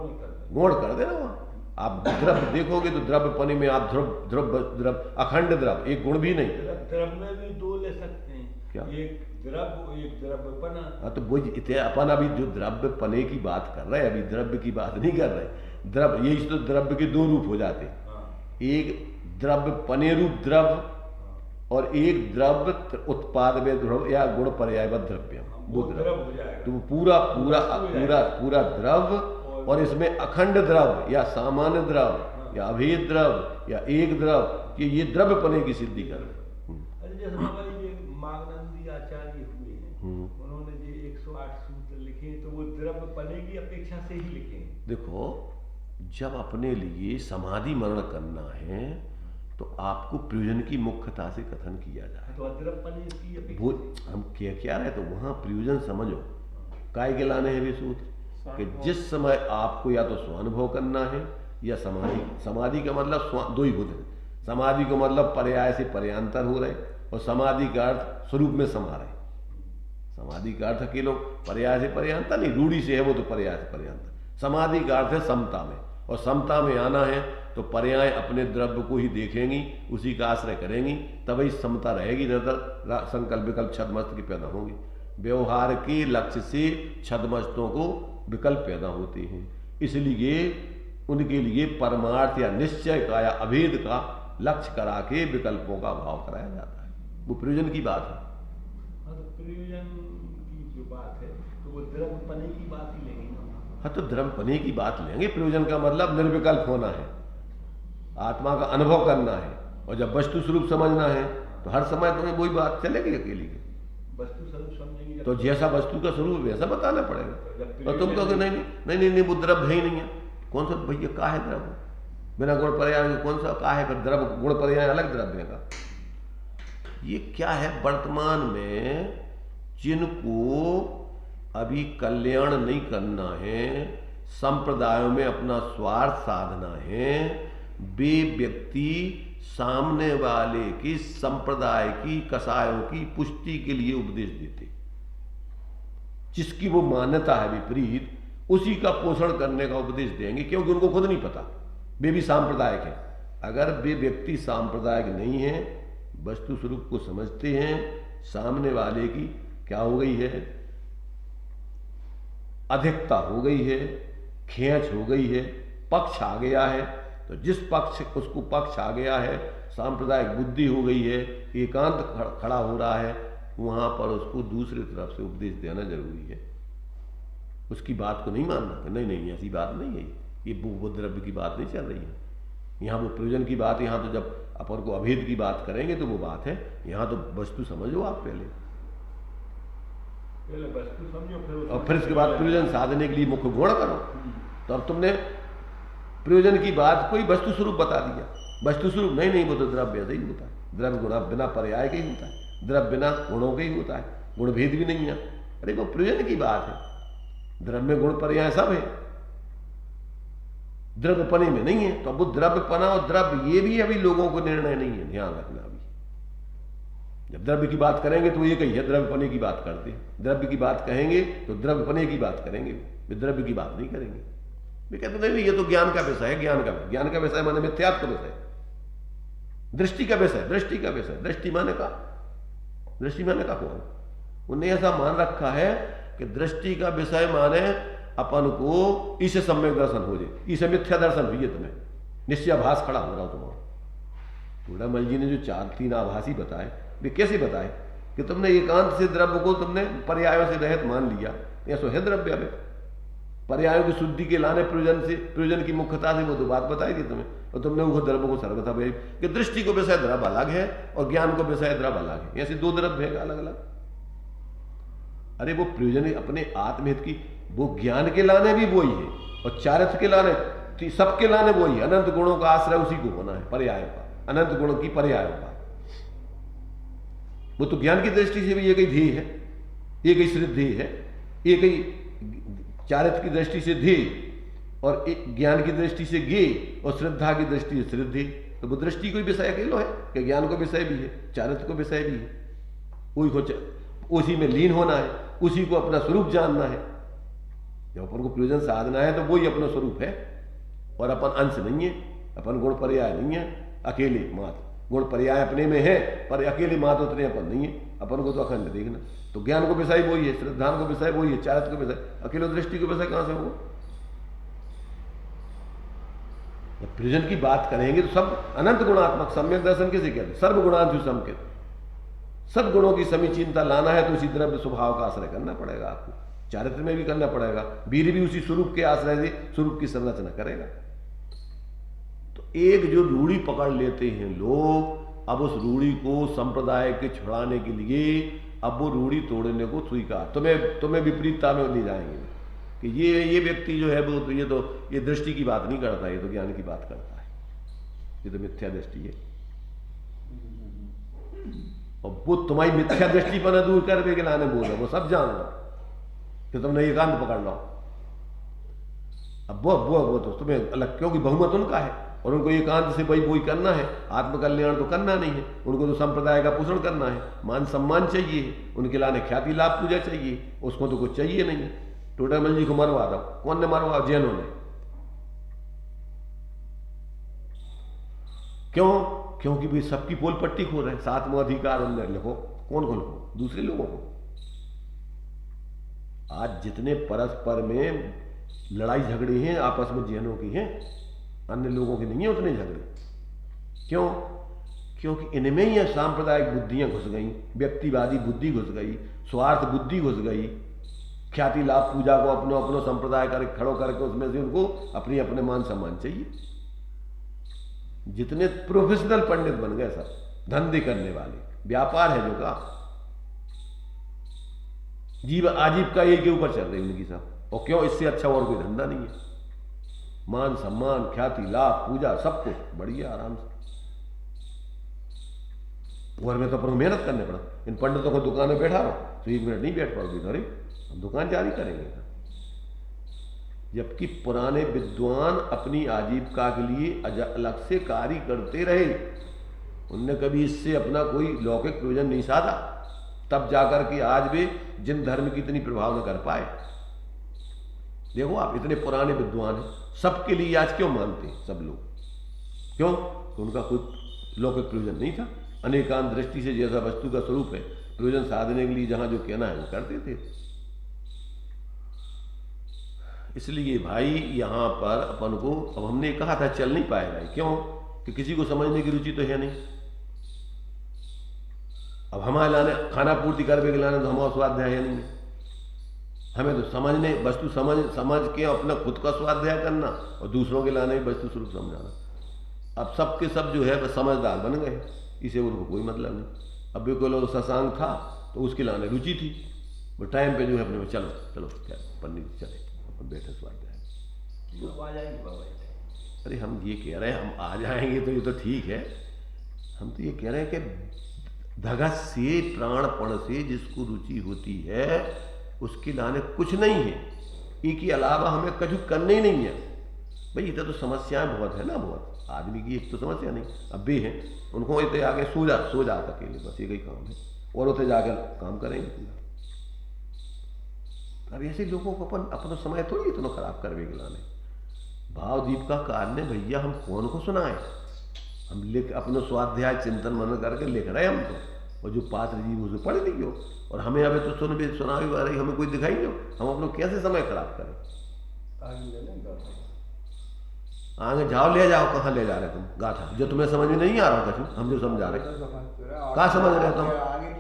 गुण कर देना। वहां आप द्रव्य देखोगे तो द्रव्य पने में आप द्रव्य अखंड द्रव्य, एक गुण भी नहीं। द्रव्य में भी दो ले सकते हैं, क्या? एक द्रव्य एक द्रव्य पना। हाँ तो वो इतने अपन अभी जो द्रव्य पने की बात कर रहे हैं, अभी द्रव्य की बात नहीं कर रहे। द्रव्य यही तो द्रव्य के दो रूप हो जाते हैं, एक द्रव्य पने रूप द्रव्य और एक द्रव्य उत्पाद में द्रव्य या गुण पर्यायवत द्रव्य, वो द्रव्य हो जाएगा। तो पूरा पूरा पूरा पूरा द्रव्य, और इसमें अखंड द्रव्य या सामान्य द्रव्य या अभेद द्रव्य या एक द्रव्य, ये द्रव्यपने की सिद्धि कर रहे हैं। अरे जैसे बाबा जी ये मागनंदी आचार्य हुए हैं, उन्होंने जो 108 सूत्र लिखे तो वो द्रव्यपने की अपेक्षा से ही लिखे हैं। देखो, जब अपने लिए समाधि मरण करना है तो आपको प्रयोजन की मुख्यता से कथन किया जाए। तो द्रव्यपने की अपेक्षा वो हम क्या रहे, तो वहां प्रयोजन समझो काय के लाने हैं वे सूत्र कि जिस समय आपको या तो स्वानुभव करना है या समाधि। समाधि का मतलब दो ही बुद्ध है। समाधि का मतलब पर्याय से पर्यांतर हो रहे, और समाधि का अर्थ स्वरूप में समा रहे। समाधि का अर्थ अकेले पर्याय से पर्यांतर नहीं, रूढ़ी से है वो तो पर्याय से पर्यांतर। समाधि का अर्थ है समता में, और समता में आना है तो पर्याय अपने द्रव्य को ही देखेंगी, उसी का आश्रय करेंगी, तभी समता रहेगी, नहीं तो संकल्प विकल्प छदमस्त के पैदा होंगे। व्यवहार के लक्ष्य से छदमस्तों को विकल्प पैदा होते हैं, इसलिए उनके लिए परमार्थ या निश्चय का या अभेद का लक्ष्य करा के विकल्पों का भाव कराया जाता है। वो प्रयोजन की बात है। हाँ, तो प्रयोजन की जो बात है तो वो द्रव्यपने की बात ही लेंगे ना। हाँ, तो द्रव्यपने की बात लेंगे। प्रयोजन का मतलब निर्विकल्प होना है, आत्मा का अनुभव करना है, और जब वस्तु स्वरूप समझना है तो हर समय तुम्हें वही बात चलेगी अकेली की। वस्तु स्वरूप समझेंगे तो जैसा वस्तु का स्वरूप वैसा बताना पड़ेगा। और तुम कहोगे नहीं नहीं नहीं नहीं वो द्रव्य है ही नहीं है। कौन सा भैया का है द्रव्य? बिना गुण पर्याय कौन सा का है? फिर द्रव्य गुण पर्याय अलग द्रव्य का। ये क्या है? वर्तमान में जिनको अभी कल्याण नहीं करना है, संप्रदायों में अपना स्वार्थ साधना है, वे व्यक्ति सामने वाले की संप्रदाय की कसायों की पुष्टि के लिए उपदेश देते। जिसकी वो मान्यता है विपरीत, उसी का पोषण करने का उपदेश देंगे, क्योंकि उनको खुद नहीं पता वे भी सांप्रदायिक हैं। अगर वे व्यक्ति सांप्रदायिक नहीं है, वस्तु स्वरूप को समझते हैं, सामने वाले की क्या हो गई है, अधिकता हो गई है, खेच हो गई है, पक्ष आ गया है, तो जिस पक्ष उसको पक्ष आ गया है, सांप्रदायिक बुद्धि हो गई है, एकांत खड़ा हो रहा है, वहां पर उसको दूसरी तरफ से उपदेश देना जरूरी है। उसकी बात को नहीं मानना कि नहीं नहीं ऐसी बात नहीं है, ये वो द्रव्य की बात नहीं चल रही है, यहाँ वो प्रयोजन की बात। यहाँ तो जब अपन को अभेद की बात करेंगे तो वो बात है, यहाँ तो वस्तु समझो आप पहले वस्तु समझो, और फिर इसके बाद प्रयोजन साधने के लिए मुख्य गुण करो। तो अब तुमने प्रयोजन की बात कोई वस्तु स्वरूप बता दिया। वस्तु स्वरूप नहीं नहीं वो तो द्रव्य ऐसा ही होता है। द्रव्य गुणा बिना पर्याय के ही होता है, द्रव्य बिना गुणों के ही होता है, गुण भेद भी नहीं है। अरे वो प्रयोजन की बात है, द्रव्य में गुण पर्याय सब है, द्रव्यपने में नहीं है। तो अब वो द्रव्यपना और द्रव्य ये भी अभी लोगों को निर्णय नहीं है, ध्यान रखना। अभी जब द्रव्य की बात करेंगे तो ये कही है द्रव्यपने की बात करते हैं, द्रव्य की बात कहेंगे तो द्रव्यपने की बात करेंगे, वे द्रव्य की बात नहीं करेंगे। वे कहते नहीं ये तो ज्ञान का विषय है, ज्ञान का विषय माने मिथ्यात्व का विषय, दृष्टि का विषय, दृष्टि का विषय। दृष्टि माने का, दृष्टि माने का कौन? उन्हें ऐसा मान रखा है कि दृष्टि का विषय माने अपन को इसे सम्यक दर्शन हो जाए, इसे मिथ्या दर्शन हुई है, तुम्हें निश्चयाभास खड़ा हो रहा हो तुम्हारा। चूड़ामल जी ने जो 4-3 आभासी बताए, वे कैसे बताए कि तुमने एकांत से द्रव्य को तुमने पर्यायों से रहित मान लिया, ऐसा है द्रव्य में पर्यायों की शुद्धि के लाने प्रयोजन से, प्रयोजन की मुख्यता से वो तो बात बताई थी तुम्हें, और तुमने वो द्रव्य को सर्वथा भाई कि दृष्टि को विषय द्रव्य अलग है और ज्ञान को विषय द्रव्य अलग है, ऐसे 2 द्रव्य है अलग अलग। अरे वो प्रयोजन अपने आत्महित की, वो ज्ञान के लाने भी वही है और चारित्र के लाने सबके लाने वही है। अनंत गुणों का आश्रय उसी को होना है, पर्यायों का, अनंत गुणों की पर्यायों का। वो तो ज्ञान की दृष्टि से भी ये कई ध्येय है, ये कई श्रद्धेय है, ये कई चारित्र की दृष्टि से ध्येय, और ज्ञान की दृष्टि से ज्ञेय, और श्रद्धा की दृष्टि से श्रद्धेय। तो वो दृष्टि कोई विषय अकेलो है कि ज्ञान को विषय भी है, चारित्र को विषय भी है, वही को उसी में लीन होना है, उसी को अपना स्वरूप जानना है। जब अपन को प्रयोजन साधना है तो वही अपना स्वरूप है, और अपन अंश नहीं है, अपन गुण पर्याय नहीं है, अकेले मात्र। गुण पर्याय अपने में है पर अकेले मात्र उतने अपन नहीं है, अपन को तो अखंड देखना। तो ज्ञान को विषय वही है, श्रद्धा को विषय वही है, चारित्र को विषय, अकेले दृष्टि को विषय कहां से होगा? जब प्रयोजन की बात करेंगे तो सब अनंत गुणात्मक सम्यक दर्शन किसे कहते हैं? सर्वगुणांशु संकेत, सब गुणों की समीचीनता लाना है तो उसी द्रव्य स्वभाव का आश्रय करना पड़ेगा आपको, चारित्र में भी करना पड़ेगा। वीर भी उसी स्वरूप के आश्रय से स्वरूप की संरचना करेगा। तो एक जो रूढ़ी पकड़ लेते हैं लोग, अब उस रूढ़ी को संप्रदाय के छुड़ाने के लिए अब वो रूढ़ी तोड़ने को स्वीकार, तुम्हें विपरीतता में ले जाएंगे कि ये व्यक्ति जो है वो ये दृष्टि की बात नहीं करता, ये तो ज्ञान की बात करता है, ये तो मिथ्या दृष्टि है। और वो तुम्हारी मिथ्या दृष्टि पर दूर कर के लाने बोला, वो सब जान लो कि तुमने एकांत पकड़ लो। अब वो तो तुम्हें अलग, क्योंकि बहुमत उनका है और उनको एकांत से भाई वही करना है, आत्मकल्याण तो करना नहीं है, उनको तो संप्रदाय का पोषण करना है, मान सम्मान चाहिए, उनके लाने ख्याति लाभ पूजा चाहिए, उसको तो कुछ चाहिए नहीं है। टोडामल जी को मरवा दो, कौन ने मरवा? जैनों ने। क्यों? क्योंकि वे सबकी पोल पट्टी खो रहे हैं, सातवां अधिकार उनने लिखो, कौन को लिखो? दूसरे लोगों को। आज जितने परस्पर में लड़ाई झगड़े हैं आपस में जैनों की हैं, अन्य लोगों के नहीं है उतने झगड़े। क्यों? क्योंकि इनमें ही सांप्रदायिक बुद्धियां घुस गई, व्यक्तिवादी बुद्धि घुस गई, स्वार्थ बुद्धि घुस गई, ख्याति लाभ पूजा को अपनो संप्रदाय करके खड़ो करके उसमें से उनको अपने मान सम्मान चाहिए। जितने प्रोफेशनल पंडित बन गए सब, धंधे करने वाले, व्यापार है जो का जीव आजीविका एक के ऊपर चल रही उनकी सब। और क्यों? इससे अच्छा और कोई धंधा नहीं है। मान सम्मान, ख्याति लाभ पूजा सब कुछ बढ़िया आराम से। घर में तो अपन मेहनत करने पड़ा। इन पंडितों को दुकान में बैठा रहो तो 1 मिनट नहीं बैठ पाओगे, अरे हम दुकान जारी करेंगे। जबकि पुराने विद्वान अपनी आजीविका के लिए अलग से कार्य करते रहे, उनने कभी इससे अपना कोई लौकिक प्रयोजन नहीं साधा, तब जाकर के आज वे जिन धर्म की इतनी प्रभाव न कर पाए। देखो आप, इतने पुराने विद्वान हैं, सबके लिए आज क्यों मानते हैं सब लोग? क्यों? तो उनका कोई लौकिक प्रयोजन नहीं था। अनेकांत दृष्टि से जैसा वस्तु का स्वरूप है, प्रयोजन साधने के लिए जहां जो कहना है वो करते थे। इसलिए भाई यहां पर अपन को, अब हमने कहा था चल नहीं पाएगा। क्यों? कि किसी को समझने की रुचि तो है नहीं। अब हमारे लाने खाना पूर्ति करने के लाने तो हमारा स्वाध्याय है नहीं। हमें तो समझने वस्तु समझ के अपना खुद का स्वाध्याय करना और दूसरों के लाने वस्तु स्वरूप समझाना। अब सबके सब जो है वह समझदार बन गए, इसे उनको कोई मतलब नहीं। अब भी कोई लोग सत्संग था तो उसके लाने रुचि थी, वो टाइम पे जो है अपने चलो चलो क्या पंडित चले बैठे स्वाध्याय। अरे हम ये कह रहे हैं हम आ जाएंगे तो ये तो ठीक है, हम तो ये कह रहे हैं कि धगस से प्राणपण से जिसको रुचि होती है उसके लाने कुछ नहीं है, इसके अलावा हमें कुछ करने ही नहीं है। भाई इधर तो समस्याएं बहुत है ना, बहुत आदमी की एक तो समस्या नहीं, अब भी है उनको इतने आगे सो जा अकेले, बस ये ही काम है और उसे जाकर काम करेंगे पूरा। अब ऐसे लोगों को अपना समय थोड़ी इतना खराब करने के लाने। भाव दीप का कारण भैया हम कौन को सुनाए, हम लिख अपना स्वाध्याय चिंतन मनन करके लिख रहे हम तो, और जो पात्र जीव उसे पढ़ लिखियो, और हमें अभी तो सुना रही हमें कोई दिखाई दो, हम अपना कैसे समय खराब करें? आगे जाओ, ले जाओ, कहाँ ले जा रहे तुम गाथा जो तुम्हें समझ में नहीं आ रहा कुछ, हम जो समझा रहे कहाँ समझ रहे तुम,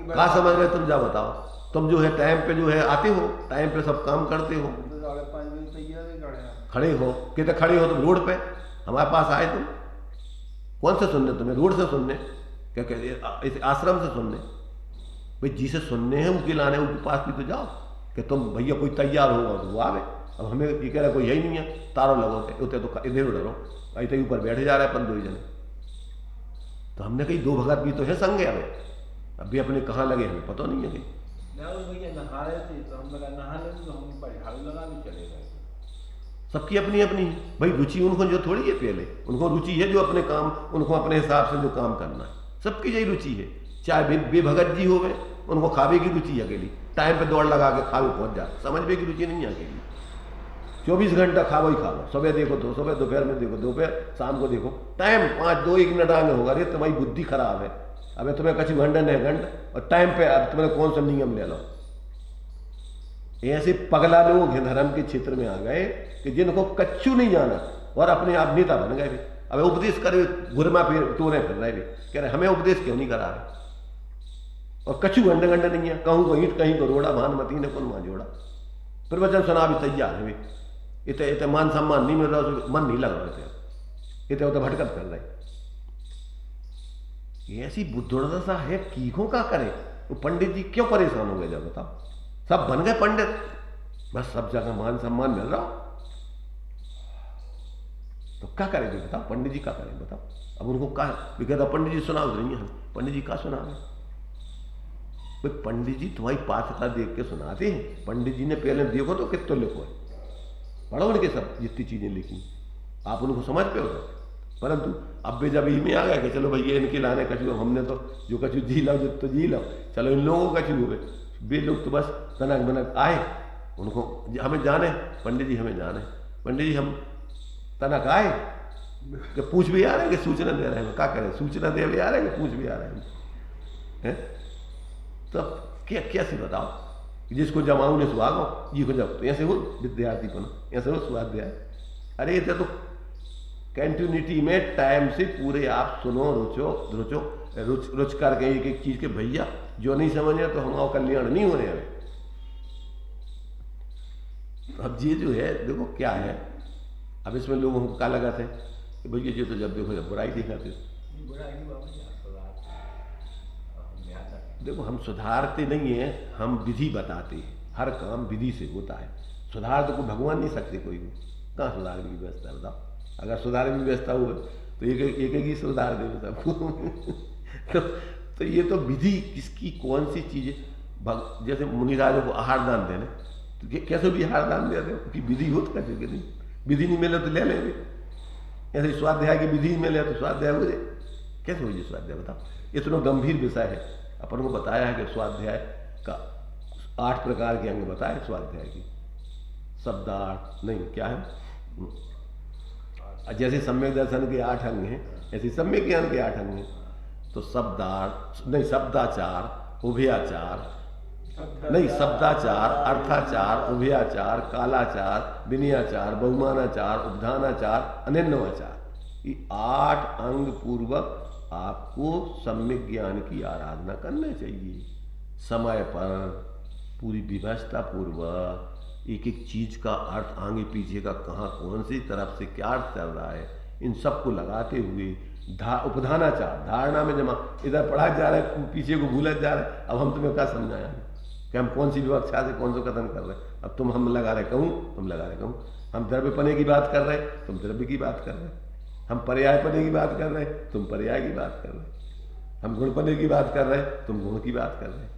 कहाँ समझ रहे तुम, जाओ बताओ। तुम जो है टाइम पे जो है आते हो, टाइम पे सब काम करते हो, खड़े हो कितने खड़े हो तुम रोड पे, हमारे पास आए तुम कौन से सुनने, तुम्हें रोड से सुनने क्या कहते इस आश्रम से सुनने? भाई जिसे सुनने हैं उनके लाने उनके पास भी तो जाओ कि तुम भैया कोई तैयार होगा तो वो आवे। अब हमें ये कह रहा कोई यही नहीं है, तारों लगोते उतने तो इधर उधर हो, ऐसे ऊपर बैठे जा रहे हैं 15 जने। तो हमने कही 2 भगत भी तो है संग अभी, अभी अपने कहाँ लगे हमें पता नहीं है। सबकी अपनी अपनी भाई रुचि, उनको जो थोड़ी है, पहले उनको रुचि है जो अपने काम, उनको अपने हिसाब से जो काम करना है, सबकी यही रुचि है। चाहे बेभगत जी हो गए, उनको खावे की रुचि है अकेली, टाइम पे दौड़ लगा के खावे पहुंच जा, समझने की रुचि नहीं है अकेली। 24 घंटा खावो ही खावो, सुबह देखो तो सुबह, दोपहर में देखो दोपहर, शाम को देखो, टाइम 5-2-1 मिनट आगे होगा, अरे तुम्हारी बुद्धि खराब है, अबे तुम्हें कछु घंटा नहीं घंटा और टाइम पे अब तुम्हें कौन सा नियम ले लो। ऐसे पगला लोग हैं धर्म के क्षेत्र में आ गए कि जिनको कच्चू नहीं जाना और अपने आप नेता बन गए। अब उपदेश करे घुरमा फिर टूरे फिर रहे, कह रहे हमें उपदेश क्यों नहीं करा रहे, और कछु गंडे गंडे नहीं है, कहूँ को ईंट कहीं करोड़ा भानुमती ने कौन मां जोड़ा। प्रवचन सुना भी तैयार है, इतने इतने मान सम्मान नहीं मिल रहा, मन नहीं लग रहा, इतने उतने भटकत कर रहे। ये ऐसी बुद्धुड़दशा है, कीखों का करे। वो पंडित जी क्यों परेशान हो गए जब बताओ, सब बन गए पंडित, बस सब जगह मान सम्मान मिल रहा, तो क्या करेंगे बताओ, पंडित जी क्या करें बताओ। अब उनको कहा कहता पंडित जी सुनाओ रही है, पंडित जी क्या सुना रहे भाई, पंडित जी तुम्हारी पात्रता देख के सुनाते हैं। पंडित जी ने पहले देखो तो कितने लिखो है, पढ़ो उनके सब जितनी चीजें लिखी आप उनको समझ पे हो। परंतु अब भी जब इनमें आ गया कि चलो भैया इनके लाने कछु, हमने तो जो कछु जी लो जो तो जी लो, चलो इन लोगों का कछु हुए, वे लोग तो बस तनक बनक आए, उनको हमें जाने पंडित जी, हमें जाने पंडित जी, हम तनक आए कि पूछ भी आ रहे हैं कि सूचना दे रहे हैं, क्या करें, सूचना दे भी आ रहे हैं कि पूछ भी आ रहे हैं। तो क्या कैसे बताओ, जिसको जमाऊ ने सुहागो जी को जब, तो ऐसे हो विद्यार्थी बनो, ऐसे हो स्वाध्याय। अरे ये तो कंटिन्यूटी में टाइम से पूरे आप सुनो, रुच करके एक एक चीज के भैया जो नहीं समझे तो हमारा कल्याण नहीं होने अभी। तो अब ये जो है देखो क्या है, अब इसमें लोगों को क्या लगा था कि भैया जी तो जब देखो जब बुराई दिखाते, देखो हम सुधारते नहीं है, हम विधि बताते हैं, हर काम विधि से होता है। सुधार तो कोई भगवान नहीं सकते कोई भी, कहाँ सुधार की व्यवस्था बताओ, अगर सुधार की व्यवस्था हो तो एक ही सुधार दे सबको। तो ये तो विधि किसकी कौन सी चीज, जैसे मुनिराजों को आहार दान देने, तो कैसे भी आहार दान दे दे, क्योंकि विधि हो तो कैसे नहीं, विधि नहीं मिले तो ले लेंगे। ऐसे स्वाध्याय की विधि मिले तो स्वाध्याय हो जाए, कैसे हो जाए स्वाध्याय बताओ। इतना गंभीर विषय है, अपन को बताया है कि स्वाध्याय का 8 प्रकार के अंग बताए स्वाध्याय की, शब्दार्थ नहीं क्या है, जैसे सम्यक दर्शन के 8 अंग हैं ऐसे सम्यक ज्ञान के 8 अंग हैं। तो शब्दार्थ नहीं, शब्दाचार, उभयाचार नहीं, शब्दाचार, अर्थाचार, उभयाचार, कालाचार, विनयाचार, बहुमानाचार, उपधानाचार, अनन्यवाचार, ये 8 अंग पूर्वक आपको सम्यक ज्ञान की आराधना करना चाहिए। समय पर पूरी व्यवस्था पूर्वक एक एक चीज का अर्थ आगे पीछे का कहाँ कौन सी तरफ से क्या अर्थ चल रहा है, इन सबको लगाते हुए उपधानाचार, धारणा में जमा, इधर पढ़ा जा रहा है पीछे को भूला जा रहा है। अब हम तुम्हें क्या समझाया कि हम कौन सी विवक्षा से कौन सा कथन कर रहे हैं। अब तुम हम लगा रहे कहूँ, तुम लगा रहे कहूँ, हम द्रव्य पने की बात कर रहे हैं, तुम द्रव्य की बात कर रहे हैं, हम पर्याय पने की बात कर रहे हैं, तुम पर्याय की बात कर रहे हैं, हम गुण पने की बात कर रहे हैं, तुम गुण की बात कर रहे हैं।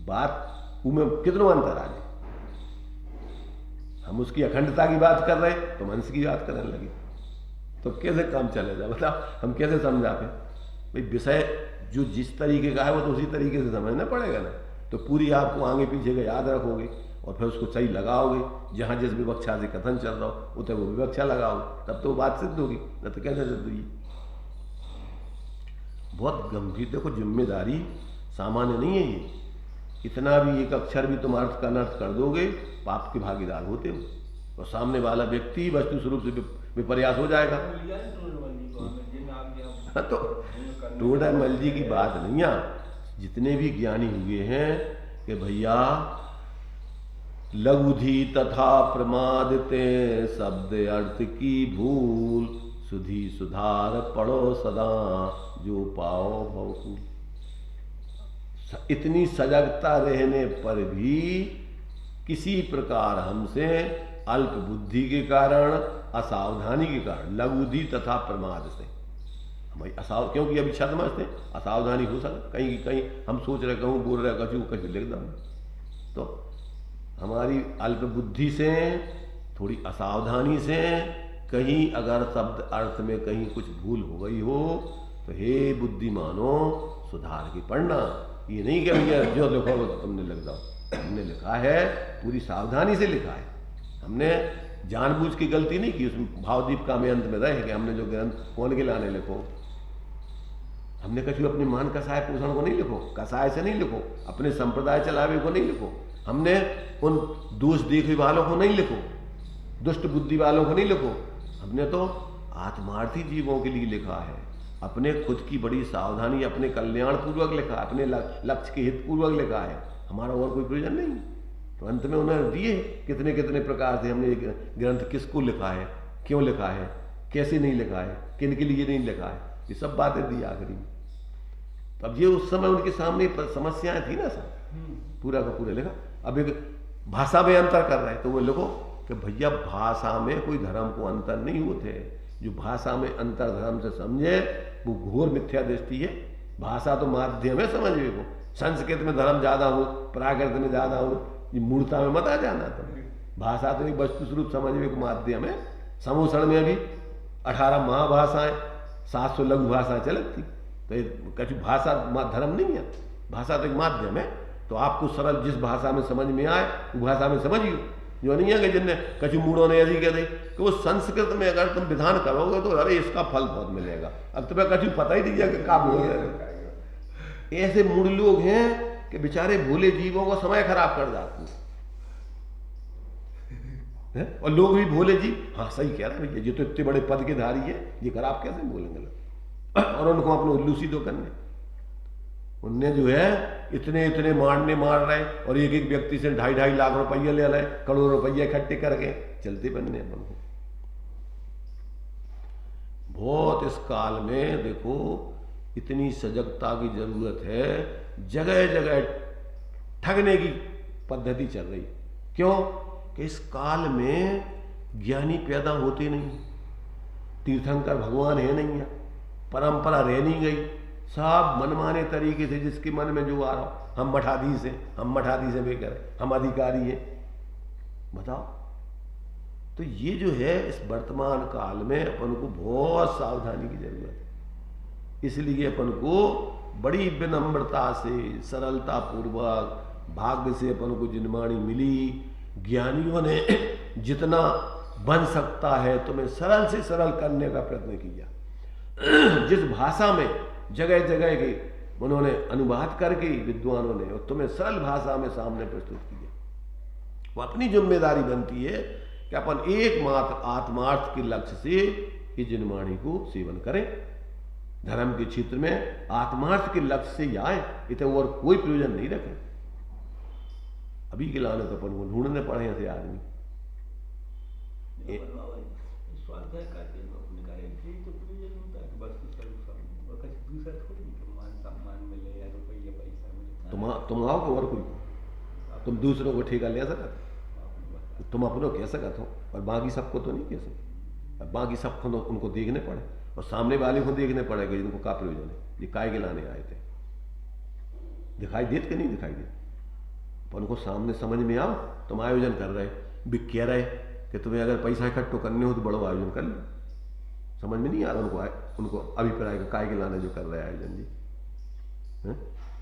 बात उनमें कितना अंतर आ गया। हम उसकी अखंडता की बात कर रहे हैं, तुम अंश की बात करने लगे, तो कैसे काम चलेगा बताओ, हम कैसे समझा पे भाई। विषय जो जिस तरीके का है वो तो उसी तरीके से समझना पड़ेगा ना। तो पूरी आपको आगे पीछे का याद रखोगे और फिर उसको सही लगाओगे, जहाँ जिस विवक्षा से कथन चल रहा हो उतने वो विवक्षा लगाओगे, तब तो वो बात सिद्ध होगी, न तो कैसे सिद्ध होगी। बहुत गंभीर, देखो जिम्मेदारी सामान्य नहीं है ये। इतना भी एक अक्षर भी तुम अर्थ का अनर्थ कर दोगे, पाप के भागीदार होते हो, और सामने वाला व्यक्ति वस्तु स्वरूप से विपर्यास हो जाएगा। तो टोडामल जी की बात नहीं है, जितने भी ज्ञानी हुए हैं कि भैया लघुधि तथा प्रमादते शब्द अर्थ की भूल, सुधी सुधार पढ़ो सदा जो पाओ भवकूल। इतनी सजगता रहने पर भी किसी प्रकार हमसे अल्प बुद्धि के कारण, असावधानी के कारण, लघुधि तथा प्रमाद से हमारी क्योंकि अभी छदमस्त है, असावधानी हो सकता, कहीं कहीं हम सोच रहे कहूँ बोल रहे कहीं लिख दम, तो हमारी अल्प बुद्धि से, थोड़ी असावधानी से कहीं अगर शब्द अर्थ में कहीं कुछ भूल हो गई हो तो हे बुद्धिमानो सुधार के पढ़ना। ये नहीं कि भैया जो लिखो तो तुमने लिख दो, हमने लिखा है पूरी सावधानी से लिखा है, हमने जानबूझ की गलती नहीं की। उसमें भावदीप का में अंत में रहे कि हमने जो ग्रंथ कौन के लाने लिखो, हमने कभी अपने मान कसाय पोषण को नहीं लिखो, कसाय से नहीं लिखो, अपने संप्रदाय चलावे को नहीं लिखो, हमने उन दोष देखे वालों को नहीं लिखो, दुष्ट बुद्धि वालों को नहीं लिखो, हमने तो आत्मार्थी जीवों के लिए लिखा है। अपने खुद की बड़ी सावधानी, अपने कल्याण पूर्वक लिखा, अपने लक्ष्य के हित पूर्वक लिखा है, हमारा और कोई प्रयोजन नहीं। तो अंत में उन्होंने दिए कितने कितने प्रकार से हमने ग्रंथ किसको लिखा है, क्यों लिखा है, कैसे नहीं लिखा है, किन के लिए नहीं लिखा है, ये सब बातें दी आखिरी में। तब ये उस समय उनके सामने समस्याएं थी ना सब, पूरा का पूरा लिखा। अब एक भाषा में अंतर कर रहे हैं तो वो लिखो कि भैया भाषा में कोई धर्म को अंतर नहीं होते, जो भाषा में अंतर धर्म से समझे वो घोर मिथ्या दृष्टि है। भाषा तो माध्यम है समझने को, संस्कृत में धर्म ज्यादा हो, प्राकृत में ज्यादा हो, ये मूर्ता में मत आ जाना। तो भाषा तो एक वस्तु स्वरूप समझने को माध्यम है। समूषण में भी 18 महाभाषाएं, 700 लघु भाषाएं चलती, तो कछु भाषा धर्म नहीं है, भाषा तो एक माध्यम है। तो आपको सरल जिस भाषा में समझ में आए वो भाषा में समझिए। जो नहीं है कि जिनने कछु मूढ़ों ने ऐसी कह दी कि वो संस्कृत में अगर तुम विधान करोगे तो अरे इसका फल बहुत मिलेगा, अब तुम्हें कछु पता ही नहीं कि क्या बोल रहे। ऐसे मूढ़ लोग हैं कि बेचारे भोले जीवों को समय खराब कर जाते हैं। और लोग भी भोले जी, हाँ सही कह रहे हैं भैया, ये तो इतने बड़े पद के धारी है, ये खराब कैसे बोलेंगे। और उनको अपने उल्लू सीधो करने, उनने जो है इतने इतने मार रहे और एक एक व्यक्ति से 2.5 लाख रुपये ले रहे, करोड़ रुपये इकट्ठे करके चलते बनने अपन को। बहुत इस काल में देखो इतनी सजगता की जरूरत है, जगह जगह ठगने की पद्धति चल रही। क्यों कि इस काल में ज्ञानी पैदा होते नहीं, तीर्थंकर भगवान है नहीं है, परंपरा रह नहीं गई, सब मनमाने तरीके से जिसके मन में जो आ रहा, हम मठाधीश हैं बेकर है, हम अधिकारी हैं, बताओ। तो ये जो है इस वर्तमान काल में अपन को बहुत सावधानी की जरूरत है। इसलिए अपन को बड़ी विनम्रता से, सरलता पूर्वक, भाग्य से अपन को जिनवाणी मिली, ज्ञानियों ने जितना बन सकता है तुम्हें सरल से सरल करने का प्रयत्न किया। जिस भाषा में जगह जगह के उन्होंने अनुवाद करके विद्वानों ने और तुम्हें सरल भाषा में सामने प्रस्तुत किया, वो अपनी जिम्मेदारी बनती है कि अपन एकमात्र आत्मार्थ के लक्ष्य से ये जिनवाणी को सेवन करें। धर्म के क्षेत्र में आत्मार्थ के लक्ष्य से आए, इतने और कोई प्रयोजन नहीं रखें। अभी के लाने तो अपन को ढूंढने पड़े ऐसे आदमी। तुम आओ और कोई, तुम दूसरों को ठेका ले सकते, तुम अपनों कह सकते हो और बाकी सबको तो नहीं कह सकते। बाकी सबको तो उनको देखने पड़े और सामने वाले को देखने पड़ेगा जिनको क्या प्रयोजन है, ये काय के लाने आए थे, दिखाई देते कि नहीं दिखाई देते। पर उनको सामने समझ में आओ, तुम आयोजन कर रहे भी कह रहे कि तुम्हें अगर पैसा इकट्ठा करने हो तो बड़ो आयोजन कर लो, समझ में नहीं आ रहा उनको अभिप्राय काय के लाने जो कर रहे आयोजन जी,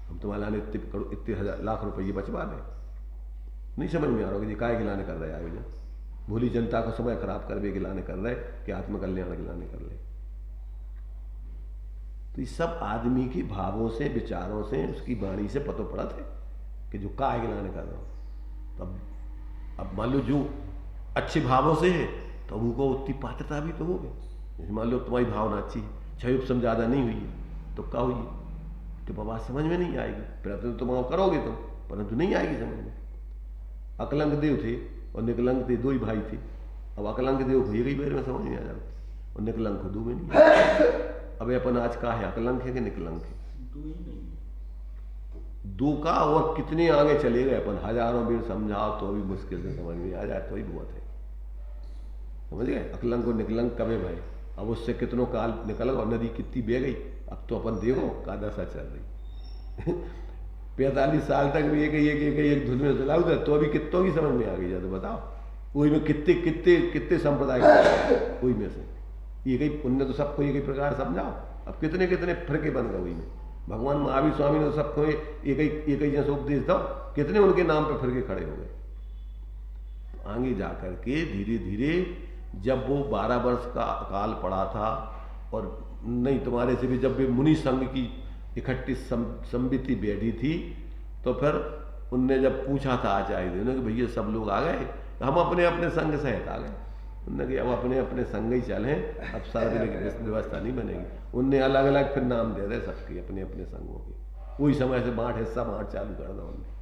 हम तुम्हारे लाने इतने लाख रुपये बचवा दें, नहीं समझ में आ रहा कि जी काय के लाने कर रहे आयोजन, भोली जनता का समय खराब करने के लाने कर रहे कि आत्मकल्याण के लाने कर रहे। तो ये सब आदमी के भावों से, विचारों से, उसकी वाणी से पता पड़ा थे कि जो काय के लाने कर रहा हूं। तो अब मान लो जो अच्छे भावों से है तो उनको उतनी पात्रता भी तो होगी। जैसे मान लो तुम्हारी भावना अच्छी है, क्षयोपम ज्यादा नहीं हुई है तो क्या हुई, तो बाबा समझ में नहीं आएगी, प्रयत्न तो तुम करोगे तुम, परंतु नहीं आएगी समझ में। अकलंक देव थे और निकलंक थे, 2 ही भाई थे। अब अकलंक देव भैया कई बार में समझ में आ जाता और निकलंक 2 में नहीं। अब अपन आज का है, अकलंक है कि निकलंक है? 2 का और कितने आगे चले गए अपन, हजारों बार समझाओ तो भी मुश्किल से समझ में आ जाए तो ही बहुत है, समझ गए। अकलंक और निकलंक कब है भाई, अब उससे कितनों काल निकल और नदी कितनी बह गई। अब तो अपन देखो का दशा चल रही 45 साल तक भी एक धुन में चलाऊ था तो अभी कितनों की समझ में आ गई जाते बताओ। वही में कितने संप्रदाय वही में से ये कई पुण्य तो सबको एक ही प्रकार समझाओ। अब कितने फर्के बन गए वही में। भगवान महावीर स्वामी ने सबको एक ही जैसे उपदेश दो, कितने उनके नाम पर फर्के खड़े हो गए। तो आगे जाकर के धीरे धीरे जब वो 12 वर्ष का काल पड़ा था और नहीं तुम्हारे से भी जब भी मुनि संघ की इकट्ठी संबिति बैठी थी तो फिर उनने जब पूछा था आचार्य जी ने कि भैया सब लोग आ गए, हम अपने अपने संघ सहित आ गए। उन्होंने कि अब अपने अपने संग ही चले, अब सार्वजनिक व्यवस्था नहीं बनेगी। उनने अलग अलग फिर नाम दे रहे सबके अपने अपने संघों के, वही समय से बांट हिस्सा बांट चालू कर दो उनने।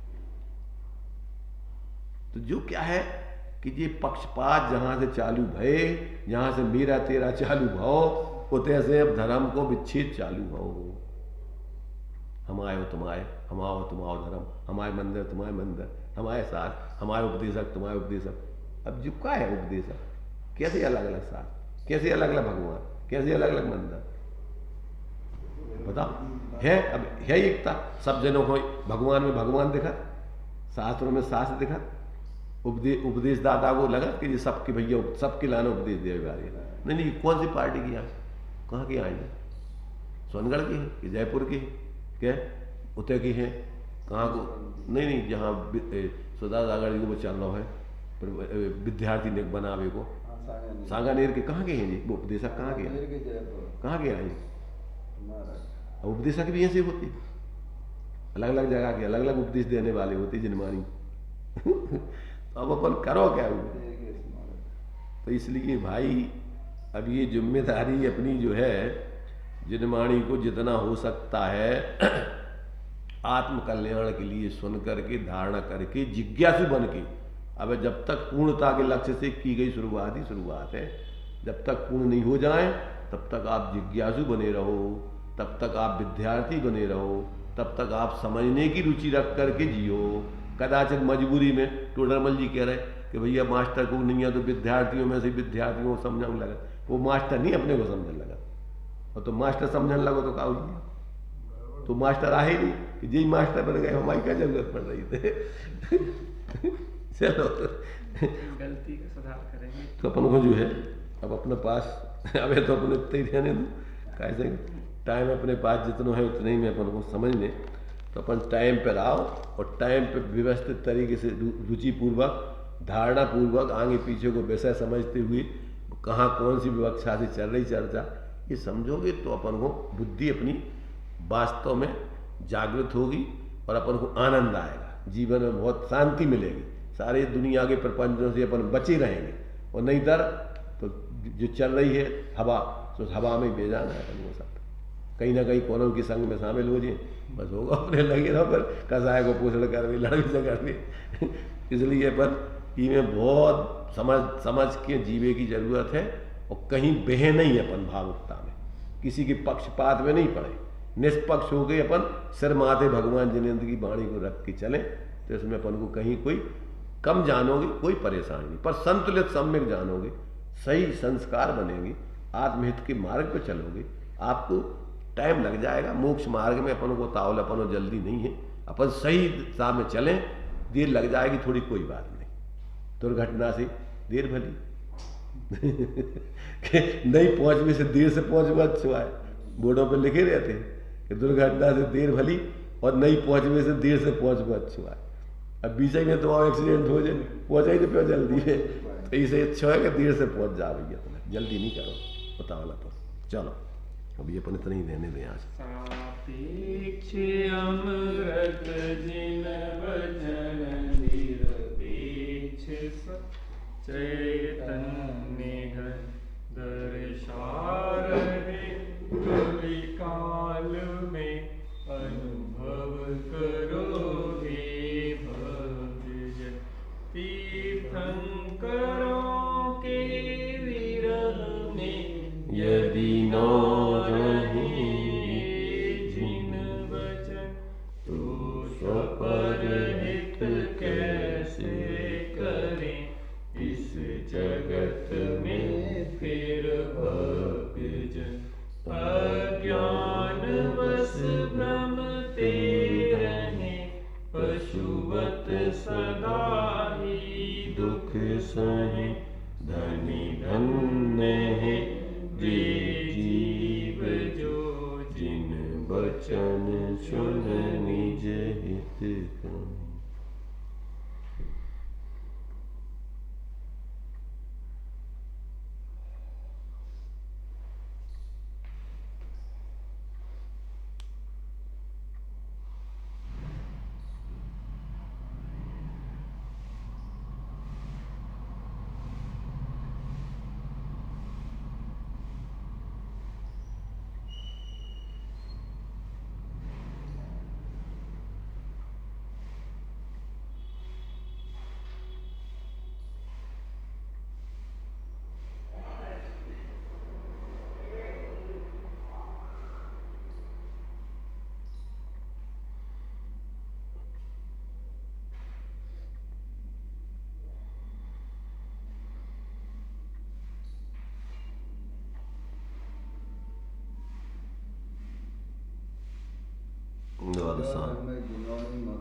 तो जो क्या है कि ये पक्षपात जहां से चालू भये, जहां से मेरा तेरा चालू भाव, उतने से अब धर्म को विच्छेद चालू भाव। हम आए तुम आए, हम आओ तुम आओ धर्म, हमारे मंदिर तुम्हारे मंदिर, हमारे साथ, हमारे उपदेशक तुम्हारे उपदेशक। अब जो क्या है उपदेशक, कैसे अलग अलग साथ, कैसे अलग अलग भगवान, कैसे अलग अलग मंदिर, बताओ है? अब है एकता, सब जनों को भगवान में भगवान दिखा, शास्त्रों में शास्त्र दिखा, उपदेश दाता को लगा कि ये सबके भैया सबके लाना उपदेश दे रही है। नहीं नहीं, कौन सी पार्टी की यहाँ, कहाँ की आए? सोनगढ़ की है कि जयपुर की है, क्या उतर की है, कहाँ को? नहीं नहीं, जहाँ सुधा सागर जी को चल रहा है विद्यार्थी ने बनावे को, सांगानेर के कहाँ के हैं जी वो उपदेशक? कहाँ के हैं, कहाँ के आए? उपदेशक भी ऐसे होते, अलग अलग जगह के अलग अलग उपदेश देने वाले होते जिनमानी। अब अपन करो क्या हुआ? तो इसलिए भाई अब ये जिम्मेदारी अपनी जो है, जिनमाणी को जितना हो सकता है आत्म कल्याण के लिए सुन करके, धारणा करके, जिज्ञासु बन के, अब जब तक पूर्णता के लक्ष्य से की गई शुरुआत ही शुरुआत है, जब तक पूर्ण नहीं हो जाए तब तक आप जिज्ञासु बने रहो, तब तक आप विद्यार्थी बने रहो, तब तक आप समझने की रुचि रख करके जियो। कदाचित मजबूरी में टोडरमल जी कह रहे कि भैया मास्टर को नहीं है तो विद्यार्थियों में से विद्यार्थियों को समझाने लगा, वो मास्टर नहीं अपने को समझने लगा, और तो मास्टर समझने लगो तो का हो, तो मास्टर आए नहीं कि जी मास्टर बन गए, हमारी क्या जरूरत पड़ रही थे। चलो गलती का सुधार करेंगे। तो अपन को जो है अब अपने पास, अब तो अपने इतने ही रहने दो, कैसे टाइम अपने पास जितना है उतने ही में अपन को समझने। तो अपन टाइम पर आओ और टाइम पे व्यवस्थित तरीके से रुचिपूर्वक, धारणा पूर्वक, आगे पीछे को विषय समझते हुए, कहाँ कौन सी विवक्षा से चल रही चर्चा, ये समझोगे तो अपन को बुद्धि अपनी वास्तव में जागृत होगी और अपन को आनंद आएगा, जीवन में बहुत शांति मिलेगी, सारे दुनिया के प्रपंचों से अपन बचे रहेंगे। और नहीं तो जो चल रही है हवा, तो हवा में बेजान है अपन को सब, कहीं ना कहीं कोनों के संग में शामिल हो जाए, बस होगा अपने लगे रहो, पर कसाय को पोषण कर भी लड़ भी झगड़ भी। इसलिए पर इनमें बहुत समझ के जीवे की जरूरत है, और कहीं बहे नहीं अपन भावुकता में, किसी के पक्षपात में नहीं पड़े, निष्पक्ष हो गए अपन सिर माथे भगवान जिनेंद्र की वाणी को रख के चले, तो इसमें अपन को कहीं कोई कम जानोगे, कोई परेशानी नहीं, पर संतुलित सम्यक जानोगे, सही संस्कार बनेंगे, आत्महित के मार्ग पर चलोगे। आपको टाइम लग जाएगा, मोक्ष मार्ग में अपन को तावल अपन जल्दी नहीं है, अपन सही दिशा में चलें, देर लग जाएगी थोड़ी, कोई बात नहीं, दुर्घटना से देर भली नहीं पहुंचने से देर से पहुंचना अच्छा है, बोर्डों पर लिखे रहते हैं कि दुर्घटना से देर भली और नहीं पहुंचने से देर से पहुंचना अच्छा है। अब बीच में तो एक्सीडेंट हो जाए, पहुंचाई तो क्यों जल्दी है, तो इसे अच्छा है कि देर से पहुंच जा भैया, तुम्हें जल्दी नहीं करो उतावला पर। चलो अभी अपन इतना ही रहने दें आज। सापेक्ष अमृत जिन वचन निरपेक्ष चैतन्य दर्शार काल में अनुभव करो हे भक्तजन, तीर्थंकरों के विरह में यदि न रहे जिन वचन, तो स्वपर हित कैसे करें इस जगत में फिर भक्तजन। अज्ञान बस भ्रमते रहे, पशुवत सदा ही दुख सहे, धनी धन्य है जे जीव जो जिन बचन सुन निज हित करें। वाला सान। में गुणों